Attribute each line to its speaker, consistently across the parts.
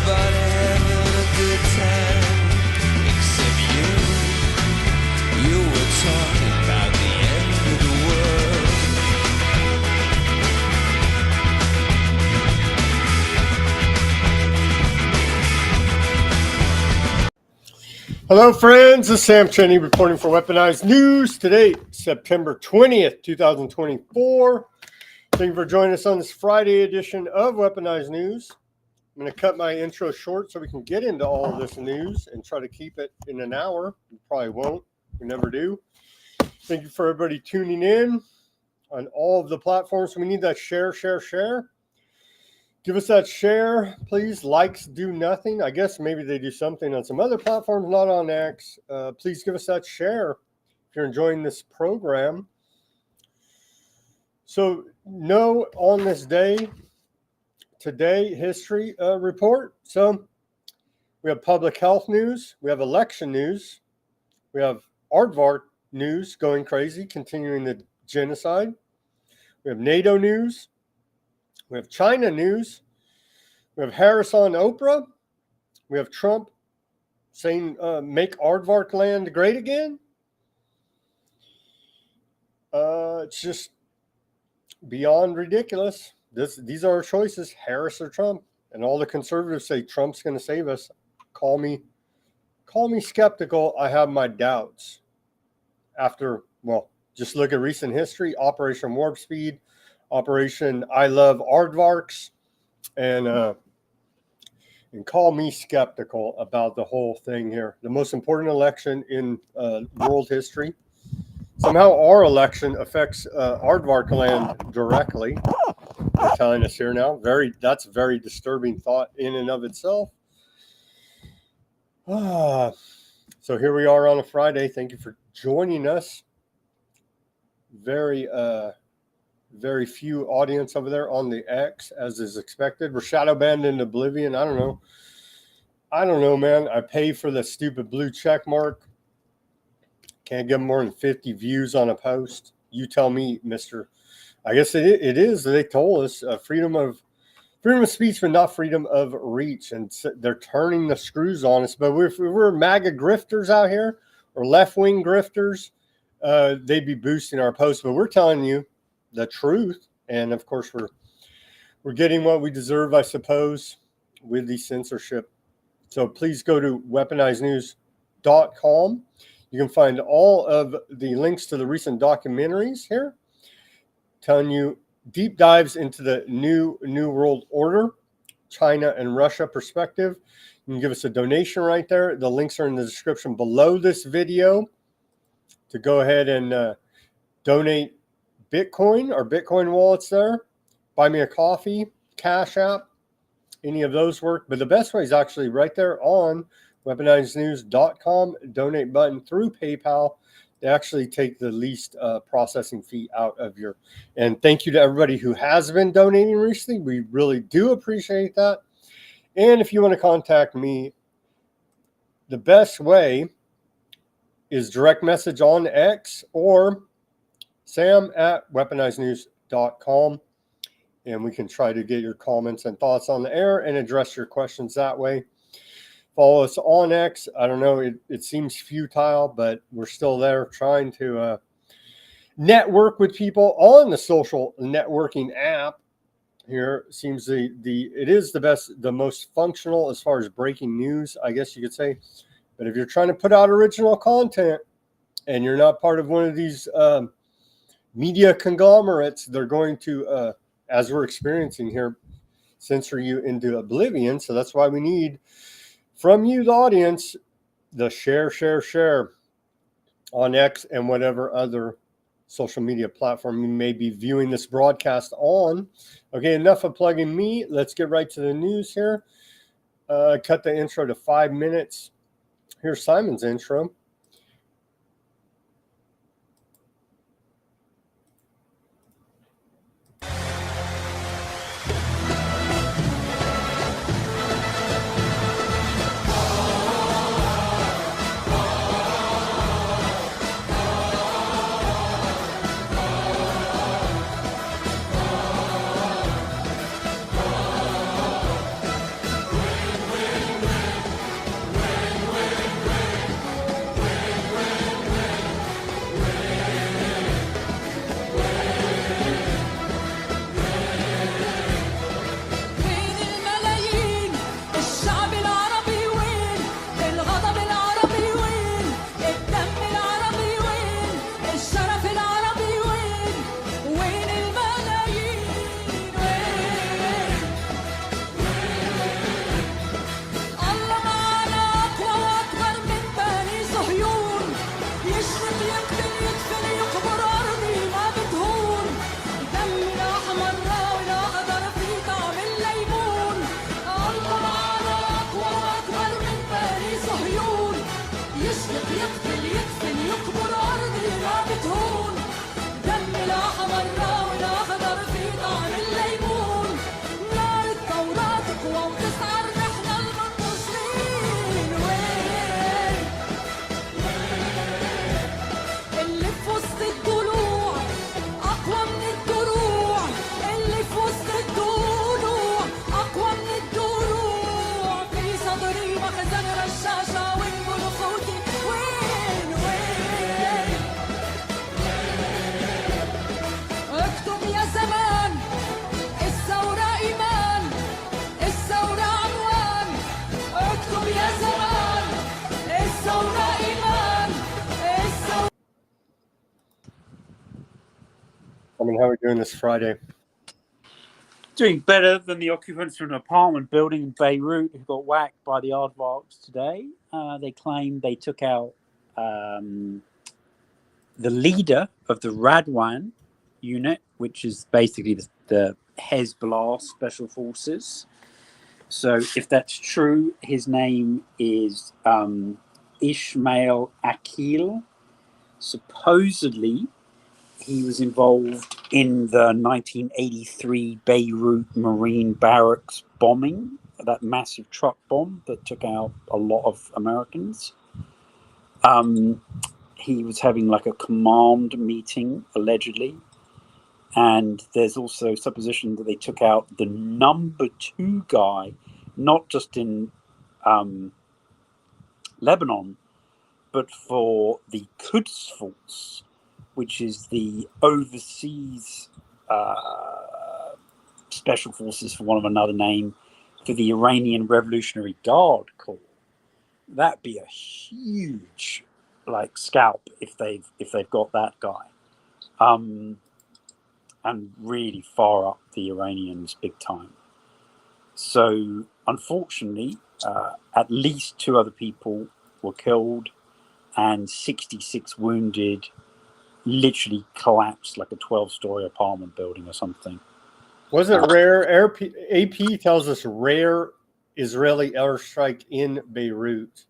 Speaker 1: Everybody having a good time, except you. You were talking about the end of the world.
Speaker 2: Hello, friends. This is Sam Cheney reporting for Weaponized News. Today, September 20th, 2024. Thank you for joining us on this Friday edition of Weaponized News. I'm going to cut my intro short so we can get into all of this news and try to keep it in an hour. We probably won't. We never do. Thank you for everybody tuning in on all of the platforms. We need that share. Give us that share, please. Likes do nothing. I guess maybe they do something on some other platforms, not on X. Please give us that share if you're enjoying this program. So, no, on this day, today, history report. So, we have public health news. We have election news. We have aardvark news going crazy, continuing the genocide. We have NATO news. We have China news. We have Harris on Oprah. We have Trump saying, make aardvark land great again. It's just beyond ridiculous. These are our choices, Harris or Trump. And all the conservatives say Trump's going to save us. Call me skeptical. I have my doubts. Just look at recent history, Operation Warp Speed, Operation I Love Aardvarks, and call me skeptical about the whole thing here. The most important election in world history. Somehow our election affects aardvark land directly. They're telling us here now. That's a very disturbing thought in and of itself. So here we are on a Friday. Thank you for joining us. Very few audience over there on the X, as is expected. We're shadow banned into oblivion. I don't know, man. I pay for the stupid blue check mark. Can't get more than 50 views on a post. You tell me, mister. I guess it is. They told us freedom of speech, but not freedom of reach. And they're turning the screws on us. But if we were MAGA grifters out here or left-wing grifters, they'd be boosting our posts. But we're telling you the truth. And, of course, we're getting what we deserve, I suppose, with the censorship. So please go to weaponizednews.com. You can find all of the links to the recent documentaries here, telling you deep dives into the new world order, China and Russia perspective. You can give us a donation right there. The links are in the description below this video to go ahead and donate Bitcoin or Bitcoin wallets there. Buy me a coffee, Cash App, any of those work. But the best way is actually right there on weaponizednews.com, donate button through PayPal. They actually take the least processing fee out of your. And thank you to everybody who has been donating recently. We really do appreciate that. And if you want to contact me, the best way is direct message on X or sam@weaponizednews.com. And we can try to get your comments and thoughts on the air and address your questions that way. Follow us on X. I don't know. It seems futile, but we're still there trying to network with people on the social networking app. Here seems it is the most functional as far as breaking news, I guess you could say. But if you're trying to put out original content and you're not part of one of these media conglomerates, they're going to, as we're experiencing here, censor you into oblivion. So that's why we need from you, the audience, the share on X and whatever other social media platform you may be viewing this broadcast on. Okay, enough of plugging me. Let's get right to the news here. Cut the intro to 5 minutes. Here's Simon's intro. I mean, how are we doing this Friday?
Speaker 3: Doing better than the occupants of an apartment building in Beirut who got whacked by the aardvarks today. They claim they took out the leader of the Radwan unit, which is basically the Hezbollah special forces. So if that's true, his name is Ismail Akil. Supposedly, he was involved in the 1983 Beirut Marine Barracks bombing, that massive truck bomb that took out a lot of Americans. He was having like a command meeting, allegedly. And there's also supposition that they took out the number 2 guy, not just in Lebanon, but for the Quds Force, which is the overseas special forces, for want of another name, for the Iranian Revolutionary Guard Corps. That'd be a huge scalp if they've got that guy. And really far up the Iranians big time. So unfortunately, at least 2 other people were killed and 66 wounded, literally collapsed like a 12-story apartment building or something.
Speaker 2: Was it rare? AP tells us rare Israeli airstrike in Beirut.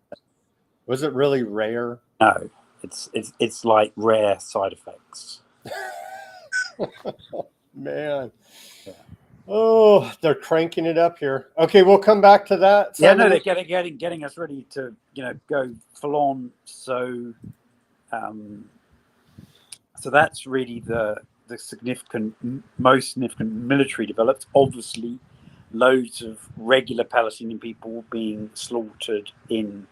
Speaker 2: Was it really rare?
Speaker 3: No, it's like rare side effects.
Speaker 2: Man. Yeah. Oh, they're cranking it up here. Okay, we'll come back to that.
Speaker 3: Yeah, no, they're getting us ready to go full on. So that's really the most significant military developed. Obviously, loads of regular Palestinian people being slaughtered in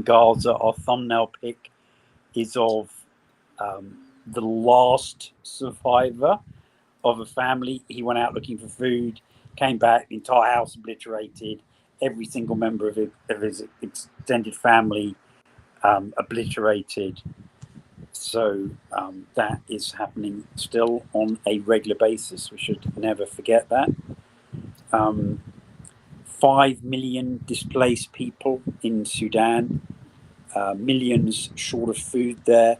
Speaker 3: Gaza. Our thumbnail pic is of the last survivor of a family. He went out looking for food, came back, the entire house obliterated, every single member of his extended family obliterated. So that is happening still on a regular basis. We should never forget that. 5 million displaced people in Sudan, millions short of food there.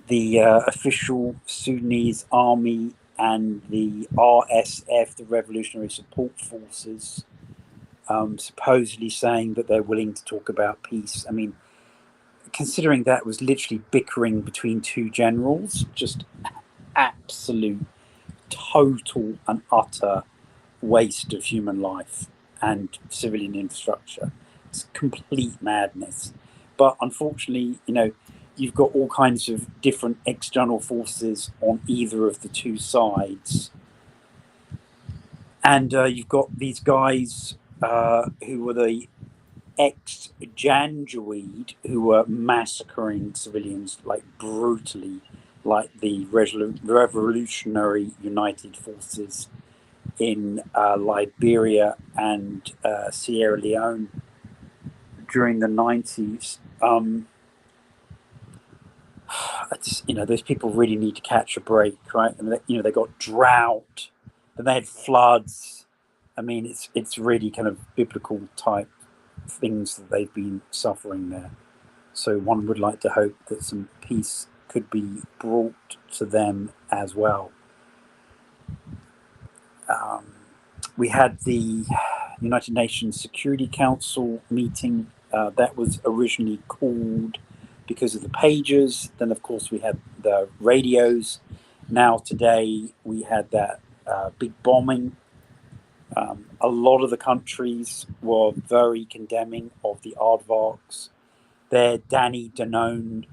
Speaker 3: The official Sudanese army and the RSF, the Revolutionary Support Forces, supposedly saying that they're willing to talk about peace. I mean, considering that was literally bickering between 2 generals, just absolute, total and utter waste of human life and civilian infrastructure. It's complete madness. But unfortunately, you've got all kinds of different external forces on either of the 2 sides. And you've got these guys who were the ex-Janjaweed who were massacring civilians brutally, like the Revolutionary United Forces in Liberia and Sierra Leone during the 90s. Those people really need to catch a break, right? I mean, they got drought, then they had floods. I mean, it's really kind of biblical type things that they've been suffering there. So one would like to hope that some peace could be brought to them as well. We had the United Nations Security Council meeting that was originally called because of the pagers. Then, of course, we had the radios. Now, today, we had that big bombing. A lot of the countries were very condemning of the aardvarks. Their Danny Danone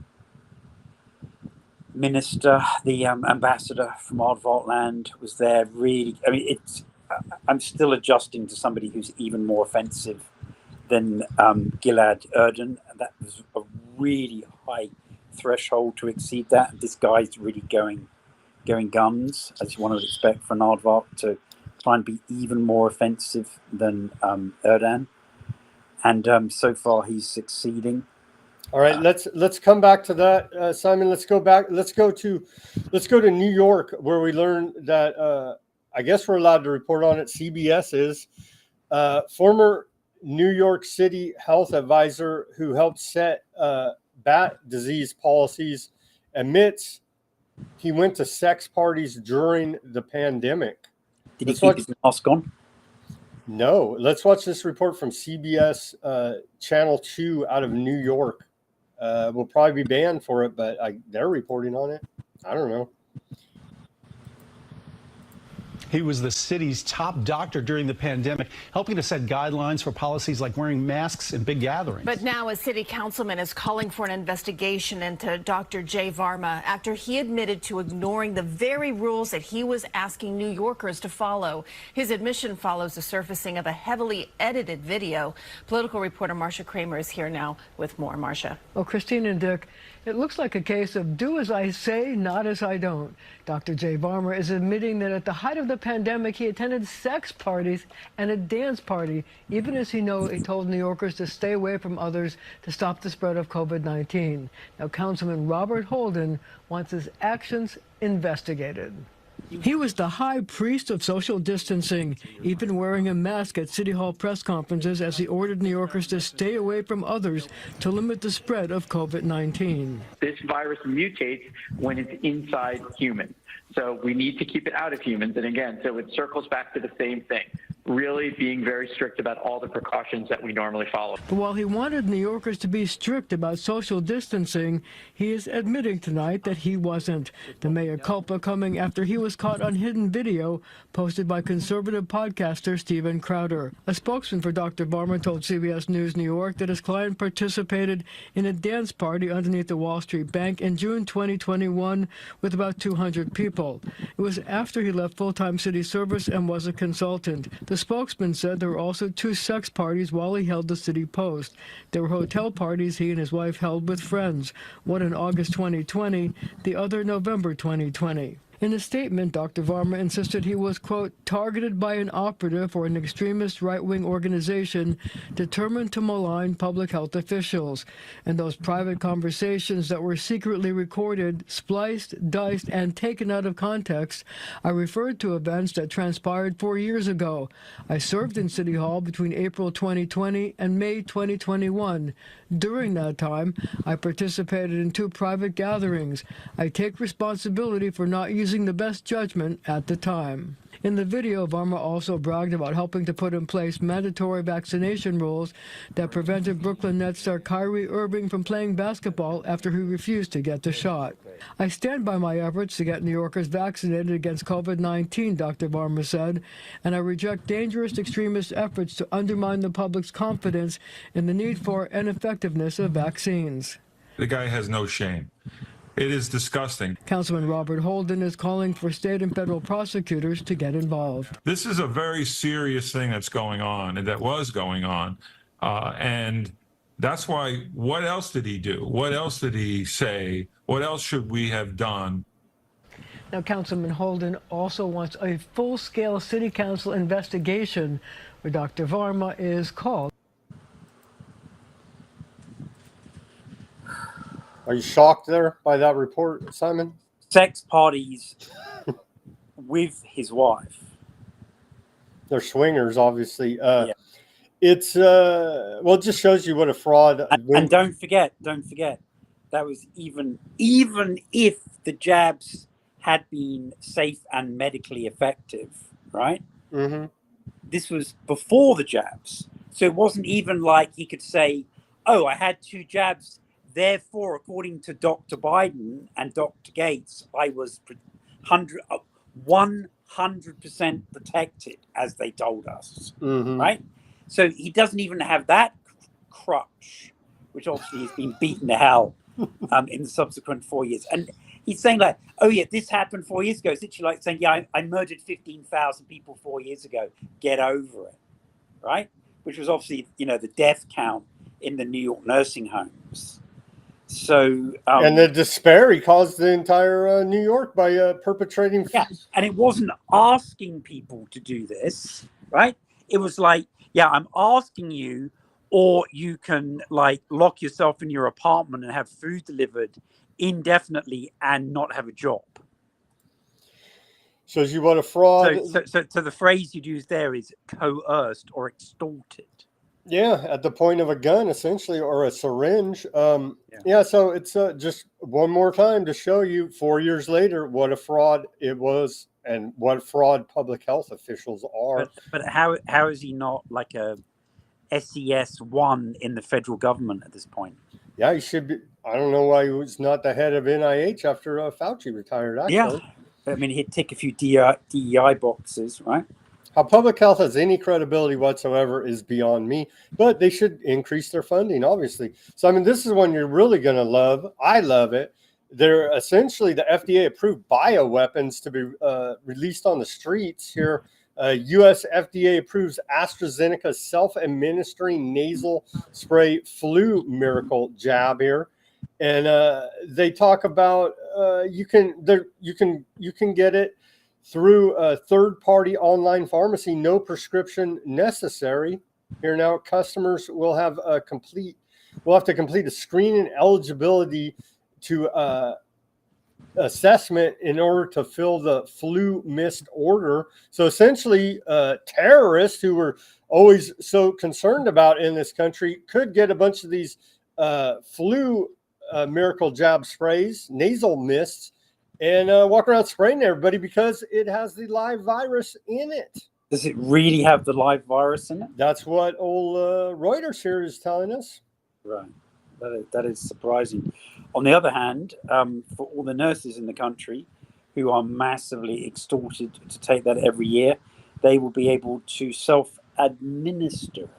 Speaker 3: minister, the ambassador from Aardvark land, was there. Really, I mean, I'm still adjusting to somebody who's even more offensive than Gilad Erdogan. That was a really high threshold to exceed that. This guy's really going guns, as one would expect for an aardvark to try and be even more offensive than Erdogan. And so far he's succeeding.
Speaker 2: All right, let's come back to that, Simon. Let's go back. Let's go to New York, where we learned that I guess we're allowed to report on it. CBS is former New York City health advisor who helped set bat disease policies admits he went to sex parties during the pandemic.
Speaker 3: Did he keep his mask on?
Speaker 2: No. Let's watch this report from CBS Channel 2 out of New York. We'll probably be banned for it, but they're reporting on it. I don't know.
Speaker 4: He was the city's top doctor during the pandemic, helping to set guidelines for policies like wearing masks in big gatherings.
Speaker 5: But now a city councilman is calling for an investigation into Dr. Jay Varma after he admitted to ignoring the very rules that he was asking New Yorkers to follow. His admission follows the surfacing of a heavily edited video. Political reporter Marcia Kramer is here now with more. Marcia.
Speaker 6: Well, Christine and Dick, it looks like a case of do as I say, not as I don't. Dr. Jay Varma is admitting that at the height of the pandemic, he attended sex parties and a dance party, even as he told New Yorkers to stay away from others to stop the spread of COVID-19. Now, Councilman Robert Holden wants his actions investigated. He was the high priest of social distancing, even wearing a mask at City Hall press conferences as he ordered New Yorkers to stay away from others to limit the spread of COVID-19.
Speaker 7: This virus mutates when it's inside humans. So we need to keep it out of humans. And again, so it circles back to the same thing, really being very strict about all the precautions that we normally follow.
Speaker 6: But while he wanted New Yorkers to be strict about social distancing, he is admitting tonight that he wasn't. The mea culpa coming after he was caught on hidden video posted by conservative podcaster Steven Crowder. A spokesman for Dr. Varma told CBS News New York that his client participated in a dance party underneath the Wall Street Bank in June 2021 with about 200 people. It was after he left full-time city service and was a consultant. The spokesman said there were also 2 sex parties while he held the city post. There were hotel parties he and his wife held with friends, one in August 2020, the other November 2020. In a statement, Dr. Varma insisted he was, quote, targeted by an operative or an extremist right-wing organization determined to malign public health officials. And those private conversations that were secretly recorded, spliced, diced, and taken out of context, I referred to events that transpired 4 years ago. I served in City Hall between April 2020 and May 2021. During that time, I participated in 2 private gatherings. I take responsibility for not using the best judgment at the time. In the video, Varma also bragged about helping to put in place mandatory vaccination rules that prevented Brooklyn Nets star Kyrie Irving from playing basketball after he refused to get the shot. I stand by my efforts to get New Yorkers vaccinated against COVID-19, Dr. Varma said, and I reject dangerous extremist efforts to undermine the public's confidence in the need for and effectiveness of vaccines.
Speaker 8: The guy has no shame. It is disgusting.
Speaker 6: Councilman Robert Holden is calling for state and federal prosecutors to get involved.
Speaker 8: This is a very serious thing that's going on and that was going on. And that's why, what else did he do? What else did he say? What else should we have done?
Speaker 6: Now, Councilman Holden also wants a full-scale city council investigation where Dr. Varma is called.
Speaker 2: Are you shocked there by that report, Simon?
Speaker 3: Sex parties with his wife.
Speaker 2: They're swingers, obviously.
Speaker 3: Yeah.
Speaker 2: It's well, it just shows you what a fraud.
Speaker 3: And don't forget, that was even if the jabs had been safe and medically effective, right?
Speaker 2: Mm-hmm.
Speaker 3: This was before the jabs, so it wasn't even like he could say, "Oh, I had 2 jabs." Therefore, according to Dr. Biden and Dr. Gates, I was 100% protected, as they told us, right? So he doesn't even have that crutch, which obviously has been beaten to hell in the subsequent 4 years. And he's saying like, oh yeah, this happened 4 years ago. It's literally like saying, yeah, I murdered 15,000 people 4 years ago. Get over it, right? Which was obviously, the death count in the New York nursing homes. So
Speaker 2: and the despair he caused the entire New York by perpetrating.
Speaker 3: Yeah, and it wasn't asking people to do this, right? It was like, yeah, I'm asking you or you can like lock yourself in your apartment and have food delivered indefinitely and not have a job.
Speaker 2: So you want a fraud?
Speaker 3: So the phrase you'd use there is coerced or extorted.
Speaker 2: Yeah, at the point of a gun, essentially, or a syringe. Yeah, so it's just one more time to show you 4 years later what a fraud it was and what fraud public health officials are.
Speaker 3: But how is he not like a SES 1 in the federal government at this point?
Speaker 2: Yeah, he should be. I don't know why he was not the head of NIH after Fauci retired, actually.
Speaker 3: Yeah, I mean, he'd tick a few DEI boxes, right?
Speaker 2: How public health has any credibility whatsoever is beyond me, but they should increase their funding, obviously. So, I mean, this is one you're really going to love. I love it. They're essentially the FDA approved bioweapons to be released on the streets here. U.S. FDA approves AstraZeneca's self-administering nasal spray flu miracle jab here. And they talk about you can get it through a third-party online pharmacy, no prescription necessary. Here now, customers will have to complete a screening eligibility to assessment in order to fill the flu mist order. So essentially, terrorists who were always so concerned about in this country could get a bunch of these flu miracle jab sprays, nasal mists, and walk around spraying everybody because it has the live virus in it.
Speaker 3: Does it really have the live virus in it?
Speaker 2: That's what old Reuters here is telling us.
Speaker 3: Right. That is surprising. On the other hand, for all the nurses in the country who are massively extorted to take that every year, they will be able to self-administer it.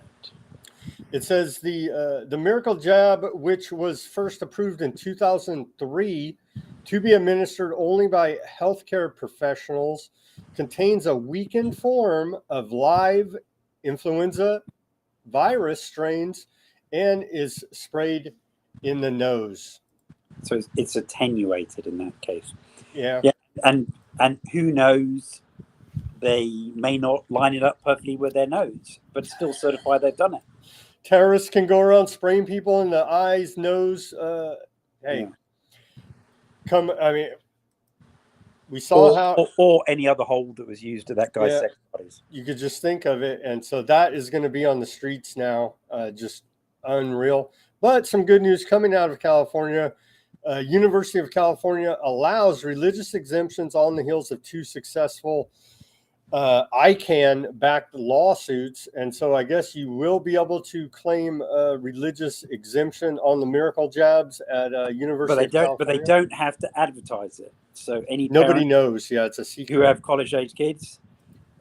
Speaker 2: It says the miracle jab, which was first approved in 2003 to be administered only by healthcare professionals, contains a weakened form of live influenza virus strains and is sprayed in the nose.
Speaker 3: So it's attenuated in that case.
Speaker 2: Yeah.
Speaker 3: And who knows, they may not line it up perfectly with their nose, but still certify they've done it.
Speaker 2: Terrorists can go around spraying people in the eyes, nose. We saw
Speaker 3: or any other hole that was used to that guy's sex bodies.
Speaker 2: You could just think of it. And so that is going to be on the streets now. Just unreal. But some good news coming out of California. University of California allows religious exemptions on the heels of two successful ICANN-backed lawsuits. And so I guess you will be able to claim a religious exemption on the miracle jabs at University of California.
Speaker 3: But they don't have to advertise it. So
Speaker 2: nobody knows. Yeah, it's a secret.
Speaker 3: Who have college-age kids.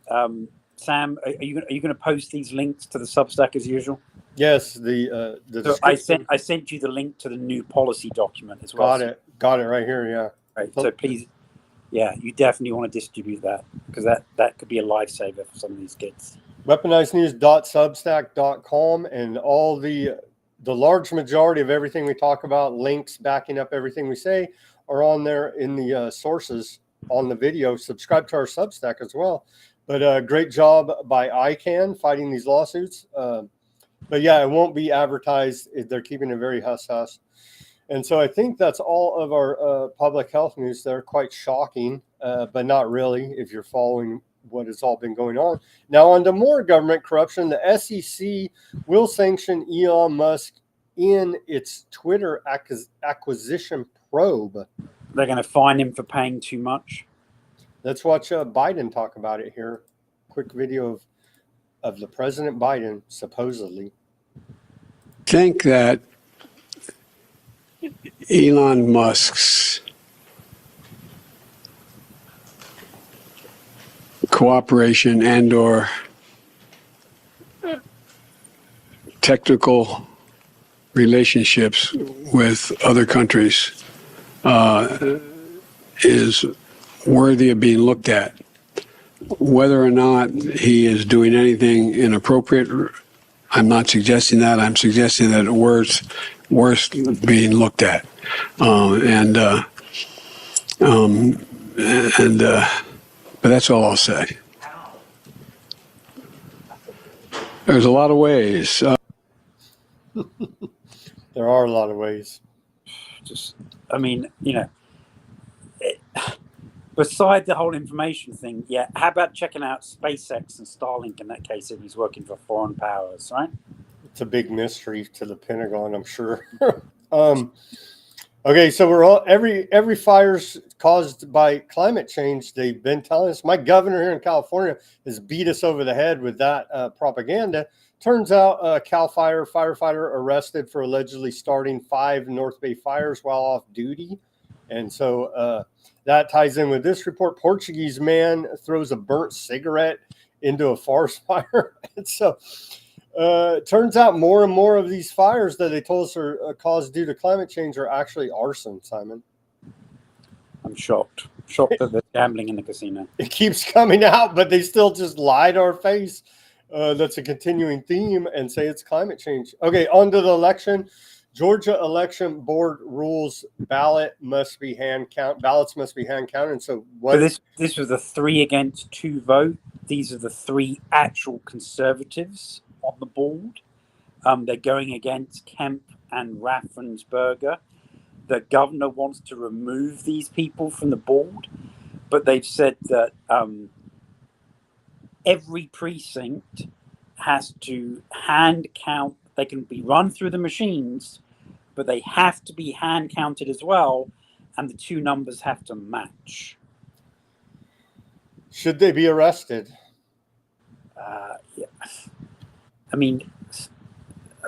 Speaker 3: Sam, are you going to post these links to the Substack as usual?
Speaker 2: Yes,
Speaker 3: so I sent you the link to the new policy document as well.
Speaker 2: Got it right here. Yeah.
Speaker 3: Right. So please, you definitely want to distribute that because that could be a lifesaver for some of these kids.
Speaker 2: weaponizednews.substack.com and all the large majority of everything we talk about, links backing up everything we say, are on there in the sources on the video. Subscribe to our Substack as well. But great job by ICANN fighting these lawsuits. But yeah, it won't be advertised. They're keeping it very hush-hush. And so I think that's all of our public health news. They're quite shocking, but not really if you're following what has all been going on. Now, on to more government corruption. The SEC will sanction Elon Musk in its Twitter acquisition probe.
Speaker 3: They're going to fine him for paying too much.
Speaker 2: Let's watch Biden talk about it here. Quick video of the President Biden, supposedly.
Speaker 9: Think that Elon Musk's cooperation and/or technical relationships with other countries is worthy of being looked at. Whether or not he is doing anything inappropriate, I'm not suggesting that. I'm suggesting that it's worth being looked at. But that's all I'll say. There's a lot of ways.
Speaker 2: There are a lot of ways.
Speaker 3: Just, I mean, beside the whole information thing, yeah, how about checking out SpaceX and Starlink in that case if he's working for foreign powers, right?
Speaker 2: It's a big mystery to the Pentagon, I'm sure. Okay, so we're all every fire's caused by climate change. They've been telling us. My governor here in California has beat us over the head with that propaganda. Turns out a Cal Fire firefighter arrested for allegedly starting 5 North Bay fires while off duty. And so that ties in with this report. Portuguese man throws a burnt cigarette into a forest fire. And so turns out more and more of these fires that they told us are caused due to climate change are actually arson, Simon.
Speaker 3: I'm shocked. Shocked that they're gambling in the casino.
Speaker 2: It keeps coming out, but they still just lie to our face. That's a continuing theme and say it's climate change. Okay, on to the election. Georgia Election Board rules ballots must be hand counted. And so what?
Speaker 3: So this was a 3-2 vote. These are the 3 actual conservatives on the board. They're going against Kemp and Raffensperger. The governor wants to remove these people from the board, but they've said that every precinct has to hand count. They can be run through the machines, but they have to be hand counted as well, and the 2 numbers have to match.
Speaker 2: Should they be arrested?
Speaker 3: Yeah. I mean,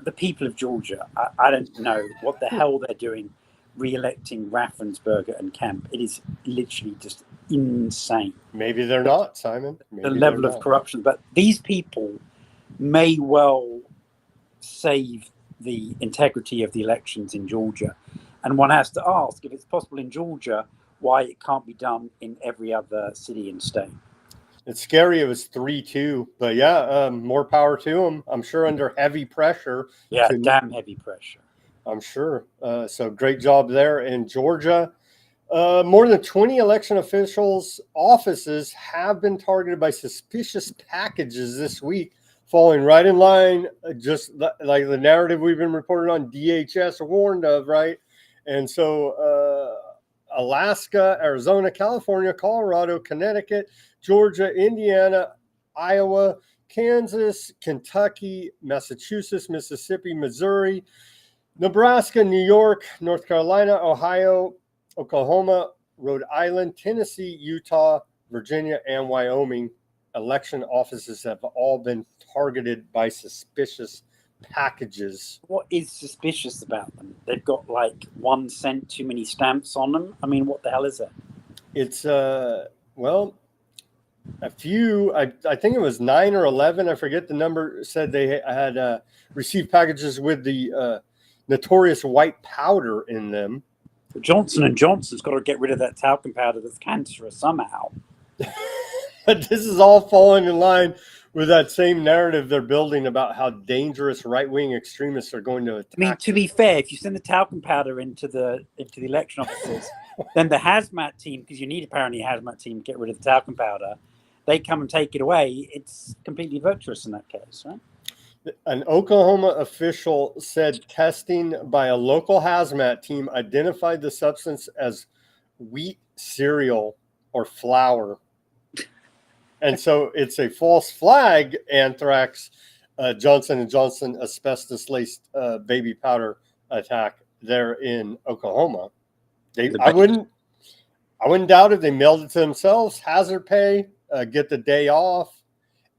Speaker 3: the people of Georgia, I don't know what the hell they're doing re-electing Raffensperger and Kemp. It is literally just insane.
Speaker 2: Maybe they're not, Simon. Maybe
Speaker 3: the level of corruption. But these people may well save the integrity of the elections in Georgia. And one has to ask, if it's possible in Georgia, why it can't be done in every other city and state.
Speaker 2: It's scary. It was 3-2, but yeah, more power to them. I'm sure under heavy pressure.
Speaker 3: Yeah, damn heavy pressure.
Speaker 2: I'm sure. So great job there in Georgia. More than 20 election officials' offices have been targeted by suspicious packages this week, falling right in line, just like the narrative we've been reporting on. DHS warned of, right? And so Alaska, Arizona, California, Colorado, Connecticut, Georgia, Indiana, Iowa, Kansas, Kentucky, Massachusetts, Mississippi, Missouri, Nebraska, New York, North Carolina, Ohio, Oklahoma, Rhode Island, Tennessee, Utah, Virginia, and Wyoming. Election offices have all been targeted by suspicious packages.
Speaker 3: What is suspicious about them? They've got like 1 cent too many stamps on them. I mean, what the hell is it?
Speaker 2: It's well, a few. I think it was 9 or 11. I forget the number. Said they had received packages with the notorious white powder in them.
Speaker 3: Johnson & Johnson's got to get rid of that talcum powder that's cancerous somehow.
Speaker 2: But this is all falling in line with that same narrative they're building about how dangerous right-wing extremists are going to attack.
Speaker 3: I mean, to be fair, if you send the talcum powder into the election offices, then the hazmat team, because you need apparently a hazmat team to get rid of the talcum powder, they come and take it away. It's completely virtuous in that case, right?
Speaker 2: An Oklahoma official said testing by a local hazmat team identified the substance as wheat cereal or flour. And so it's a false flag anthrax Johnson & Johnson asbestos-laced baby powder attack there in Oklahoma. I wouldn't doubt if they mailed it to themselves, hazard pay, get the day off,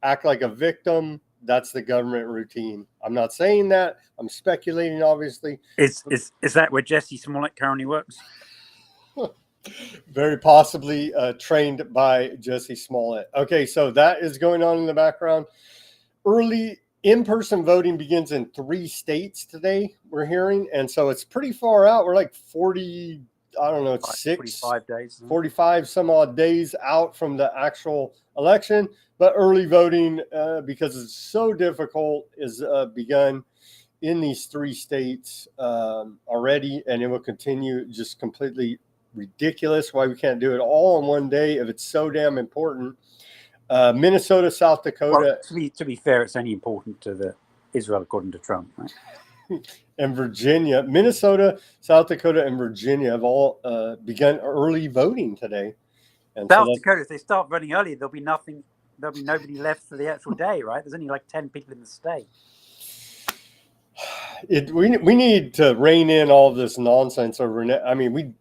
Speaker 2: act like a victim. That's the government routine. I'm not saying that. I'm speculating, obviously.
Speaker 3: Is that where Jesse Smollett currently works?
Speaker 2: Very possibly trained by Jesse Smollett. Okay, so that is going on in the background. Early in-person voting begins in 3 states today, we're hearing. And so it's pretty far out. We're like 40, I don't know, it's
Speaker 3: 45 days.
Speaker 2: 45 some odd days out from the actual election. But early voting, because it's so difficult, is begun in these 3 states already. And it will continue. Just completely ridiculous why we can't do it all in one day if it's so damn important. Minnesota, South Dakota.
Speaker 3: Well, to be fair, it's only important to Israel according to Trump, right?
Speaker 2: and Virginia, Minnesota, South Dakota, and Virginia have all begun early voting today. And
Speaker 3: South Dakota, if they start voting early, there'll be nothing. There'll be nobody left for the actual day, right? There's only like 10 people in the state.
Speaker 2: We need to rein in all of this nonsense over. I mean,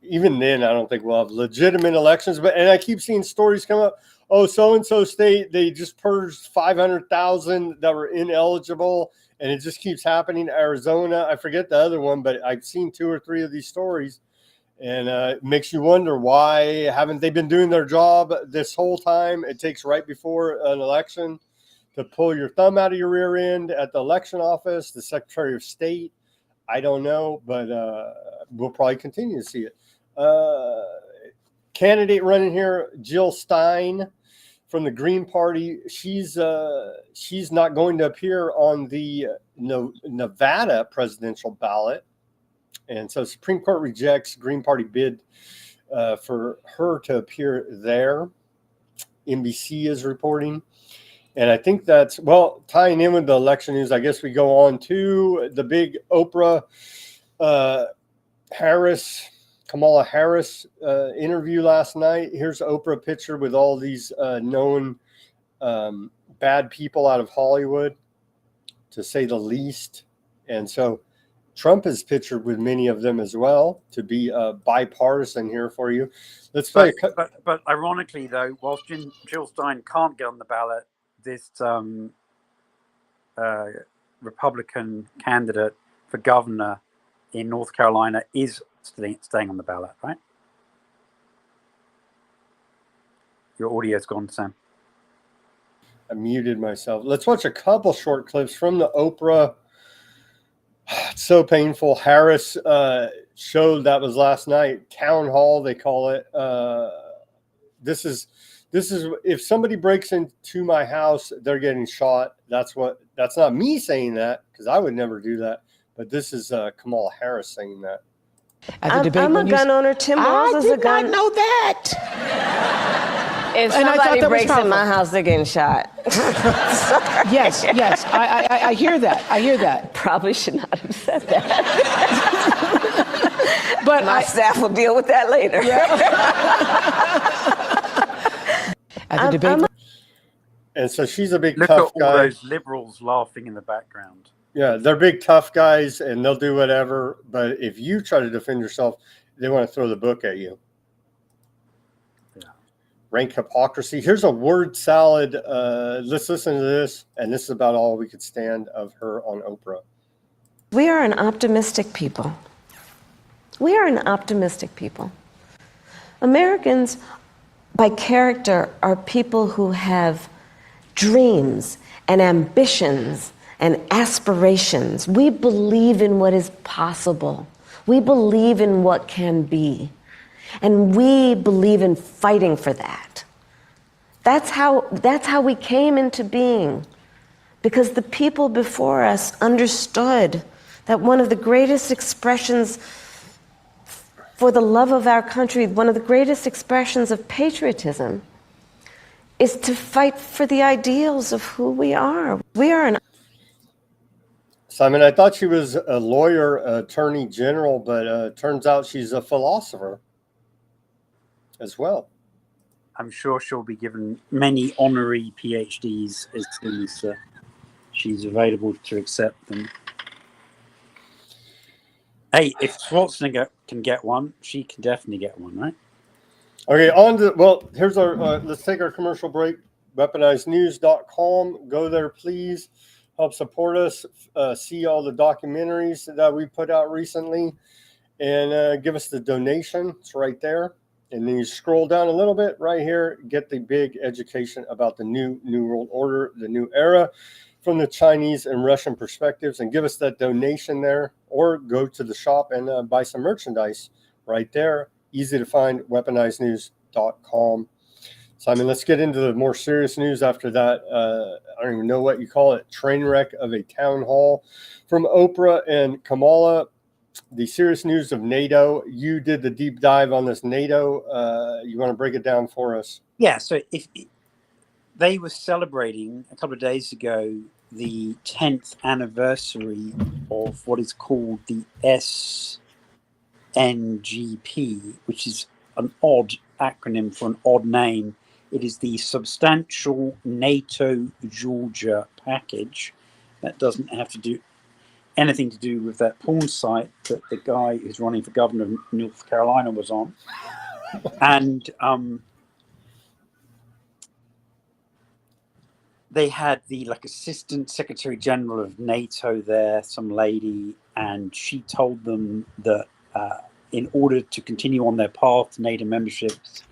Speaker 2: even then, I don't think we'll have legitimate elections. And I keep seeing stories come up. Oh, so and so state, they just purged 500,000 that were ineligible, and it just keeps happening. Arizona, I forget the other one, but I've seen 2 or 3 of these stories, and it makes you wonder, why haven't they been doing their job this whole time? It takes right before an election to pull your thumb out of your rear end at the election office, the Secretary of State. I don't know, but we'll probably continue to see it. Candidate running here, Jill Stein from the Green Party. She's not going to appear on the Nevada presidential ballot. And so Supreme Court rejects Green Party bid for her to appear there. NBC is reporting. And I think that's, well, tying in with the election news, I guess we go on to the big Oprah Kamala Harris interview last night. Here's Oprah picture with all these known bad people out of Hollywood, to say the least. And so Trump is pictured with many of them as well, to be bipartisan here for you. Let's play.
Speaker 3: But ironically, though, whilst Jill Stein can't get on the ballot, this Republican candidate for governor in North Carolina is staying on the ballot, right? Your audio's gone, Sam.
Speaker 2: I muted myself. Let's watch a couple short clips from the Oprah. It's so painful. Harris show that was last night. Town hall, they call it. This is if somebody breaks into my house, they're getting shot. That's not me saying that, because I would never do that. But this is Kamala Harris saying that.
Speaker 10: I'm a gun owner. Tim Walz is a gun.
Speaker 11: I did not know that.
Speaker 10: If somebody breaks in my house, they're getting shot.
Speaker 11: Yes. I hear that. I hear that.
Speaker 10: Probably should not have said that. But my staff will deal with that later.
Speaker 11: At the debate.
Speaker 2: And so she's a big
Speaker 3: Look
Speaker 2: tough
Speaker 3: at all
Speaker 2: guy.
Speaker 3: those liberals laughing in the background.
Speaker 2: Yeah, they're big tough guys, and they'll do whatever. But if you try to defend yourself, they want to throw the book at you.
Speaker 3: Yeah.
Speaker 2: Rank hypocrisy. Here's a word salad. Let's listen to this, and this is about all we could stand of her on Oprah.
Speaker 10: We are an optimistic people. We are an optimistic people. Americans, by character, are people who have dreams and ambitions and aspirations. We believe in what is possible. We believe in what can be. And we believe in fighting for that. That's how we came into being. Because the people before us understood that one of the greatest expressions for the love of our country, one of the greatest expressions of patriotism, is to fight for the ideals of who we are. We are an...
Speaker 2: Simon, I thought she was a lawyer, attorney general, but turns out she's a philosopher as well.
Speaker 3: I'm sure she'll be given many honorary PhDs as soon as she's available to accept them. Hey, if Schwarzenegger can get one, she can definitely get one, right?
Speaker 2: Okay, here's our, let's take our commercial break. weaponizednews.com. Go there, please. Help support us. See all the documentaries that we put out recently, and give us the donation. It's right there. And then you scroll down a little bit right here, get the big education about the new world order, the new era from the Chinese and Russian perspectives, and give us that donation there, or go to the shop and buy some merchandise right there. Easy to find, weaponizednews.com. Simon, let's get into the more serious news after that. I don't even know what you call it. Train wreck of a town hall from Oprah and Kamala. The serious news of NATO. You did the deep dive on this NATO. You want to break it down for us?
Speaker 3: Yeah, so if they were celebrating a couple of days ago the 10th anniversary of what is called the SNGP, which is an odd acronym for an odd name. It is the Substantial NATO Georgia Package. That doesn't have to do anything to do with that porn site that the guy who's running for governor of North Carolina was on. And they had the Assistant Secretary General of NATO there, some lady, and she told them that in order to continue on their path to NATO memberships,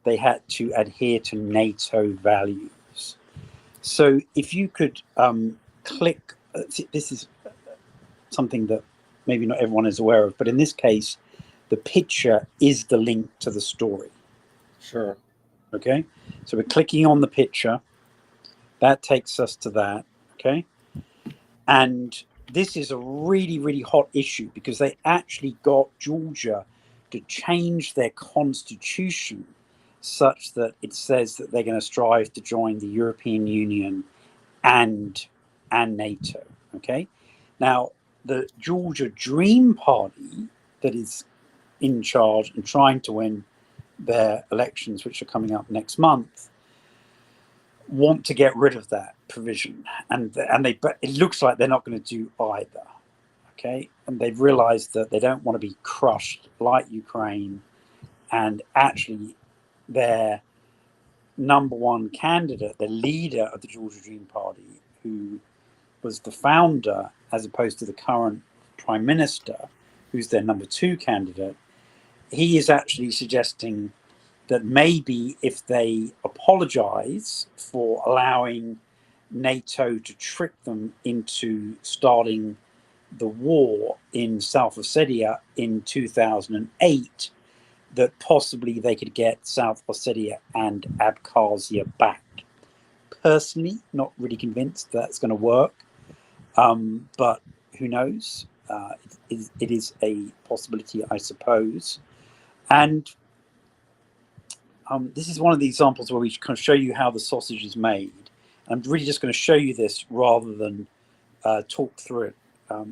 Speaker 3: they had to adhere to NATO values. So if you could click, this is something that maybe not everyone is aware of, but in this case, the picture is the link to the story.
Speaker 2: Sure.
Speaker 3: Okay, so we're clicking on the picture. That takes us to that. Okay, and this is a really, really hot issue because they actually got Georgia to change their constitution such that it says that they're going to strive to join the European Union and NATO. Okay, now the Georgia Dream Party that is in charge and trying to win their elections, which are coming up next month, want to get rid of that provision, but it looks like they're not going to do either. Okay, and they've realized that they don't want to be crushed like Ukraine, and actually their number one candidate, the leader of the Georgia Dream Party, who was the founder as opposed to the current prime minister, who's their number two candidate, he is actually suggesting that maybe if they apologize for allowing NATO to trick them into starting the war in South Ossetia in 2008, that possibly they could get South Ossetia and Abkhazia back. Personally, not really convinced that's going to work, but who knows? It is a possibility, I suppose. And this is one of the examples where we kind of show you how the sausage is made. I'm really just going to show you this rather than talk through it,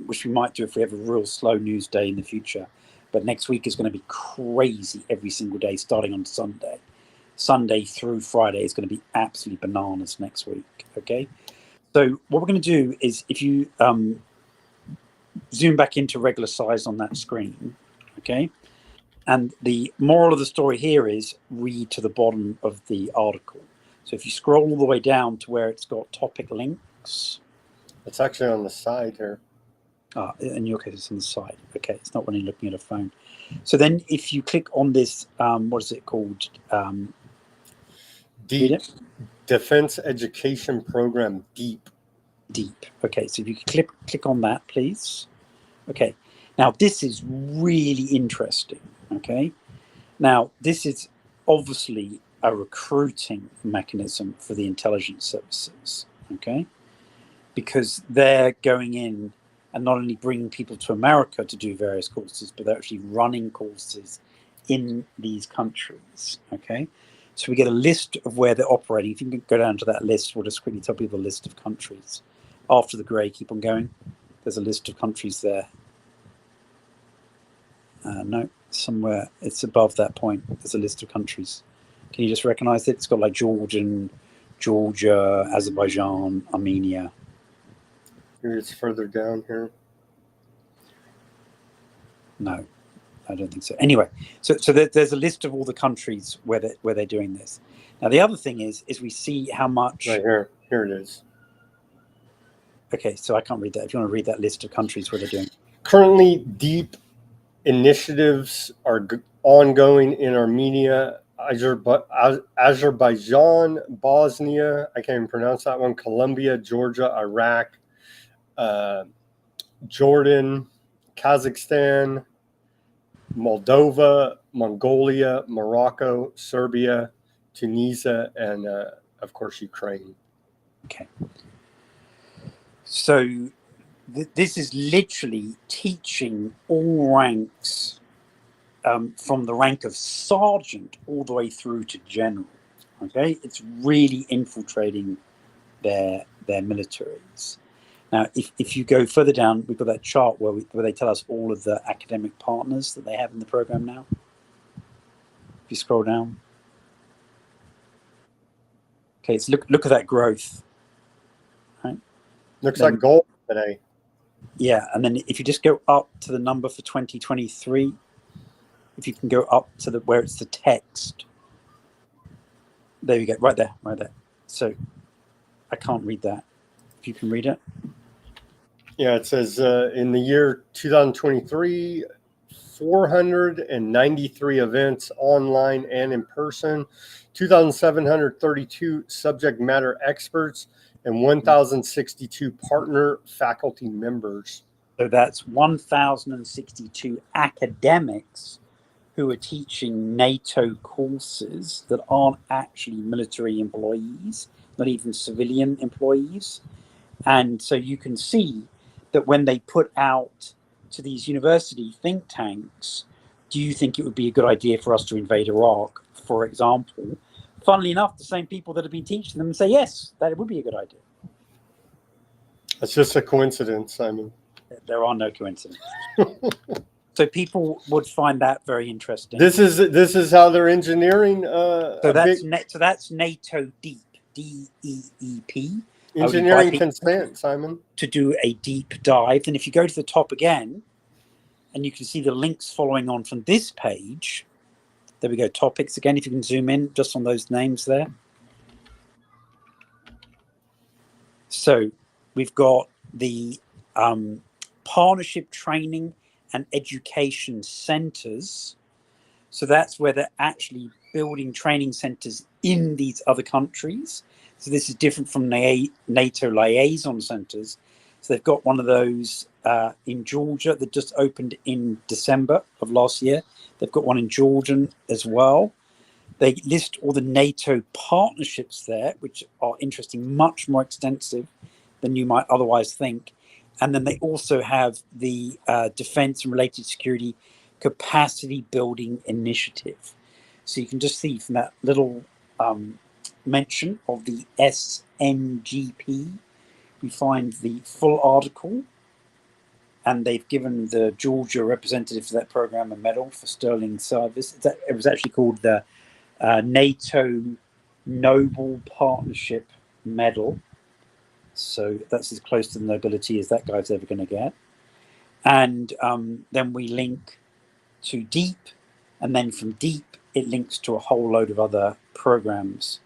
Speaker 3: which we might do if we have a real slow news day in the future. But next week is going to be crazy every single day, starting on Sunday. Sunday through Friday is going to be absolutely bananas next week. Okay, so what we're going to do is, if you zoom back into regular size on that screen, okay, and the moral of the story here is read to the bottom of the article. So if you scroll all the way down to where it's got topic links,
Speaker 2: it's actually on the side here.
Speaker 3: In your case, it's on the side. Okay, it's not when you're looking at a phone. So then if you click on this, what is it called?
Speaker 2: Deep. Defense Education Program, DEEP.
Speaker 3: DEEP. Okay, so if you could click on that, please. Okay, now this is really interesting. Okay, now this is obviously a recruiting mechanism for the intelligence services. Okay, because they're going in and not only bringing people to America to do various courses, but they're actually running courses in these countries. Okay, so we get a list of where they're operating. If you can go down to that list, we'll just quickly tell people the list of countries. After the grey, keep on going. There's a list of countries there. No, somewhere it's above that point. There's a list of countries. Can you just recognize it? It's got like Georgia, Azerbaijan, Armenia.
Speaker 2: Here it's further down here.
Speaker 3: No, I don't think so. Anyway, so there's a list of all the countries where they're doing this. Now the other thing is we see how much.
Speaker 2: Right here. Here it is.
Speaker 3: Okay, so I can't read that. If you want to read that list of countries where they're doing.
Speaker 2: Currently, DEEP initiatives are ongoing in Armenia, Azerbaijan, Bosnia, I can't even pronounce that one, Colombia, Georgia, Iraq, Jordan, Kazakhstan, Moldova, Mongolia, Morocco, Serbia, Tunisia, and of course, Ukraine.
Speaker 3: Okay. So this is literally teaching all ranks from the rank of sergeant all the way through to general. Okay, it's really infiltrating their their militaries. Now, if you go further down, we've got that chart where they tell us all of the academic partners that they have in the program now. If you scroll down. Okay, so look at that growth. Right?
Speaker 2: Looks like gold today.
Speaker 3: Yeah, and then if you just go up to the number for 2023, if you can go up to where it's the text. There you go, right there. So I can't read that. If you can read it.
Speaker 2: Yeah, it says in the year 2023, 493 events online and in person, 2,732 subject matter experts, and 1,062 partner faculty members.
Speaker 3: So that's 1,062 academics who are teaching NATO courses that aren't actually military employees, not even civilian employees. And so you can see that when they put out to these university think tanks, do you think it would be a good idea for us to invade Iraq, for example? Funnily enough, the same people that have been teaching them say, yes, that would be a good idea.
Speaker 2: It's just a coincidence, Simon.
Speaker 3: There are no coincidences. So people would find that very interesting.
Speaker 2: This is how they're engineering.
Speaker 3: So that's NATO Deep, DEEP.
Speaker 2: Engineering consent, Simon.
Speaker 3: To do a deep dive. And if you go to the top again, and you can see the links following on from this page. There we go, topics again, if you can zoom in just on those names there. So we've got the partnership training and education centers. So that's where they're actually building training centers in these other countries. So this is different from NATO liaison centers. So they've got one of those in Georgia that just opened in December of last year. They've got one in Jordan as well. They list all the NATO partnerships there, which are interesting, much more extensive than you might otherwise think. And then they also have the Defense and Related Security Capacity Building Initiative. So you can just see from that little mention of the SNGP, we find the full article, and they've given the Georgia representative for that program a medal for sterling service. It was actually called the NATO Noble Partnership Medal. So that's as close to the nobility as that guy's ever going to get. And then we link to Deep, and then from Deep, it links to a whole load of other programs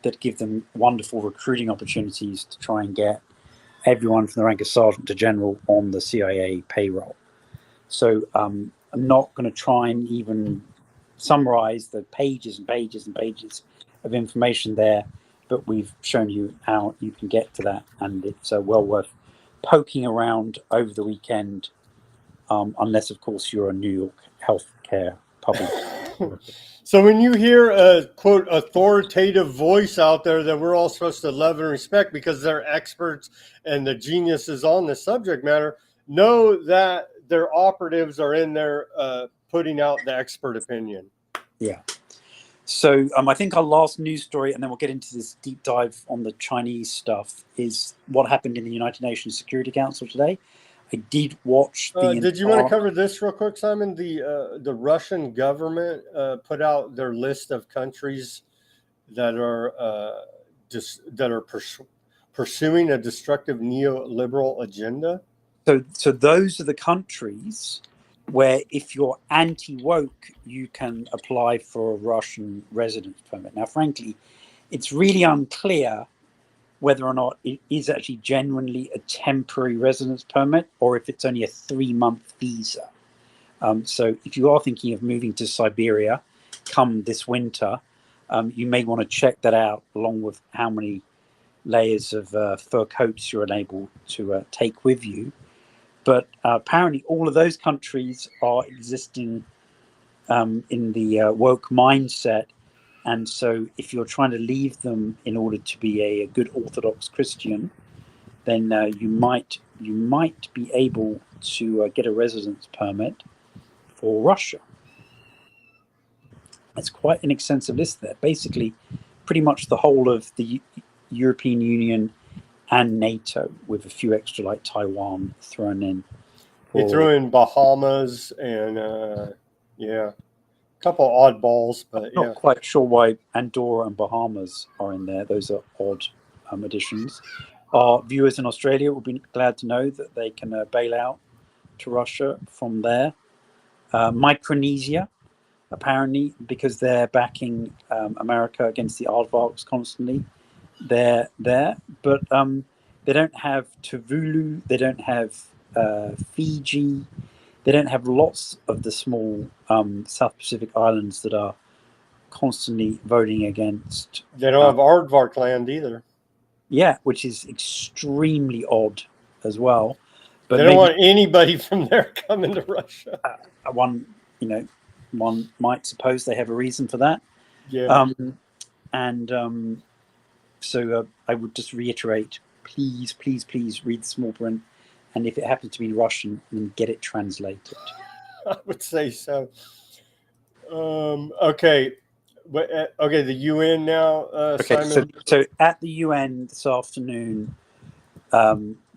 Speaker 3: that give them wonderful recruiting opportunities to try and get everyone from the rank of sergeant to general on the CIA payroll. So I'm not going to try and even summarize the pages and pages and pages of information there, but we've shown you how you can get to that, and it's well worth poking around over the weekend, unless, of course, you're a New York healthcare public.
Speaker 2: So when you hear a, quote, authoritative voice out there that we're all supposed to love and respect because they're experts and the geniuses on the subject matter, know that their operatives are in there putting out the expert opinion.
Speaker 3: Yeah. So I think our last news story, and then we'll get into this deep dive on the Chinese stuff, is what happened in the United Nations Security Council today. I did watch the...
Speaker 2: Did you want to cover this real quick, Simon? The Russian government put out their list of countries that are pursuing a destructive neoliberal agenda.
Speaker 3: So those are the countries where if you're anti-woke, you can apply for a Russian residence permit. Now, frankly, it's really unclear whether or not it is actually genuinely a temporary residence permit or if it's only a 3-month visa. So if you are thinking of moving to Siberia come this winter, you may want to check that out, along with how many layers of fur coats you're able to take with you. But apparently all of those countries are existing in the woke mindset. And so if you're trying to leave them in order to be a good Orthodox Christian, then you might be able to get a residence permit for Russia. It's quite an extensive list there. Basically, pretty much the whole of the European Union and NATO, with a few extra like Taiwan thrown in.
Speaker 2: He threw in Bahamas and a couple oddballs, but
Speaker 3: Not quite sure why Andorra and Bahamas are in there. Those are odd additions. Our viewers in Australia will be glad to know that they can bail out to Russia from there. Micronesia, apparently, because they're backing America against the aardvarks constantly, they're there. But they don't have Tuvalu, they don't have Fiji, they don't have lots of the small South Pacific islands that are constantly voting against.
Speaker 2: They don't have aardvark land either.
Speaker 3: Yeah, which is extremely odd as well. But
Speaker 2: they don't want anybody from there coming to Russia.
Speaker 3: One might suppose they have a reason for that.
Speaker 2: Yeah.
Speaker 3: So I would just reiterate, please read the small print, and if it happens to be Russian, then get it translated.
Speaker 2: I would say so. Okay. Okay, the UN now,
Speaker 3: okay,
Speaker 2: Simon.
Speaker 3: So at the UN this afternoon,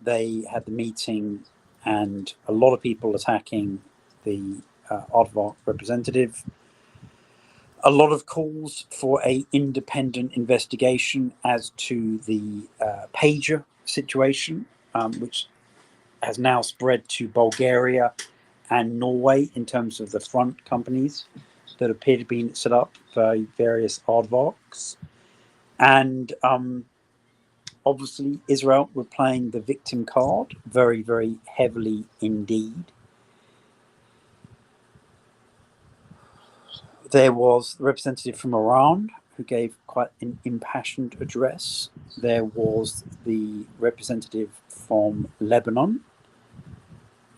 Speaker 3: they had the meeting, and a lot of people attacking the aardvark representative. A lot of calls for an independent investigation as to the pager situation, which has now spread to Bulgaria and Norway in terms of the front companies that appear to be set up by various aardvarks. And obviously, Israel were playing the victim card very, very heavily indeed. There was the representative from Iran who gave quite an impassioned address. There was the representative from Lebanon.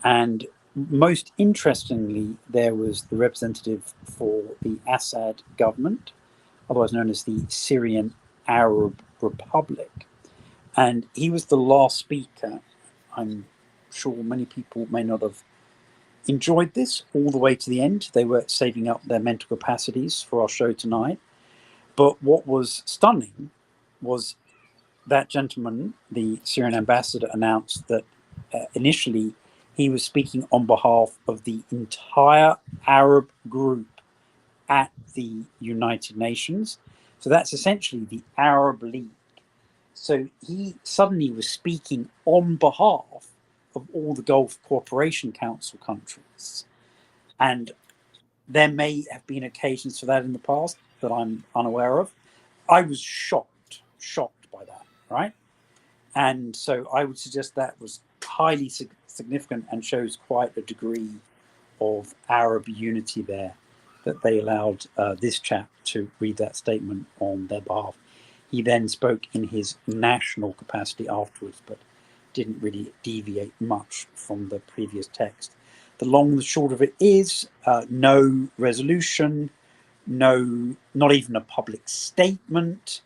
Speaker 3: And most interestingly, there was the representative for the Assad government, otherwise known as the Syrian Arab Republic. And he was the last speaker. I'm sure many people may not have enjoyed this all the way to the end. They were saving up their mental capacities for our show tonight. But what was stunning was that gentleman, the Syrian ambassador, announced that initially he was speaking on behalf of the entire Arab group at the United Nations. So that's essentially the Arab League. So he suddenly was speaking on behalf of all the Gulf Cooperation Council countries. And there may have been occasions for that in the past that I'm unaware of. I was shocked by that, right? And so I would suggest that was highly significant and shows quite a degree of Arab unity there, that they allowed this chap to read that statement on their behalf. He then spoke in his national capacity afterwards, but didn't really deviate much from the previous text. The long and the short of it is no resolution, not even a public statement.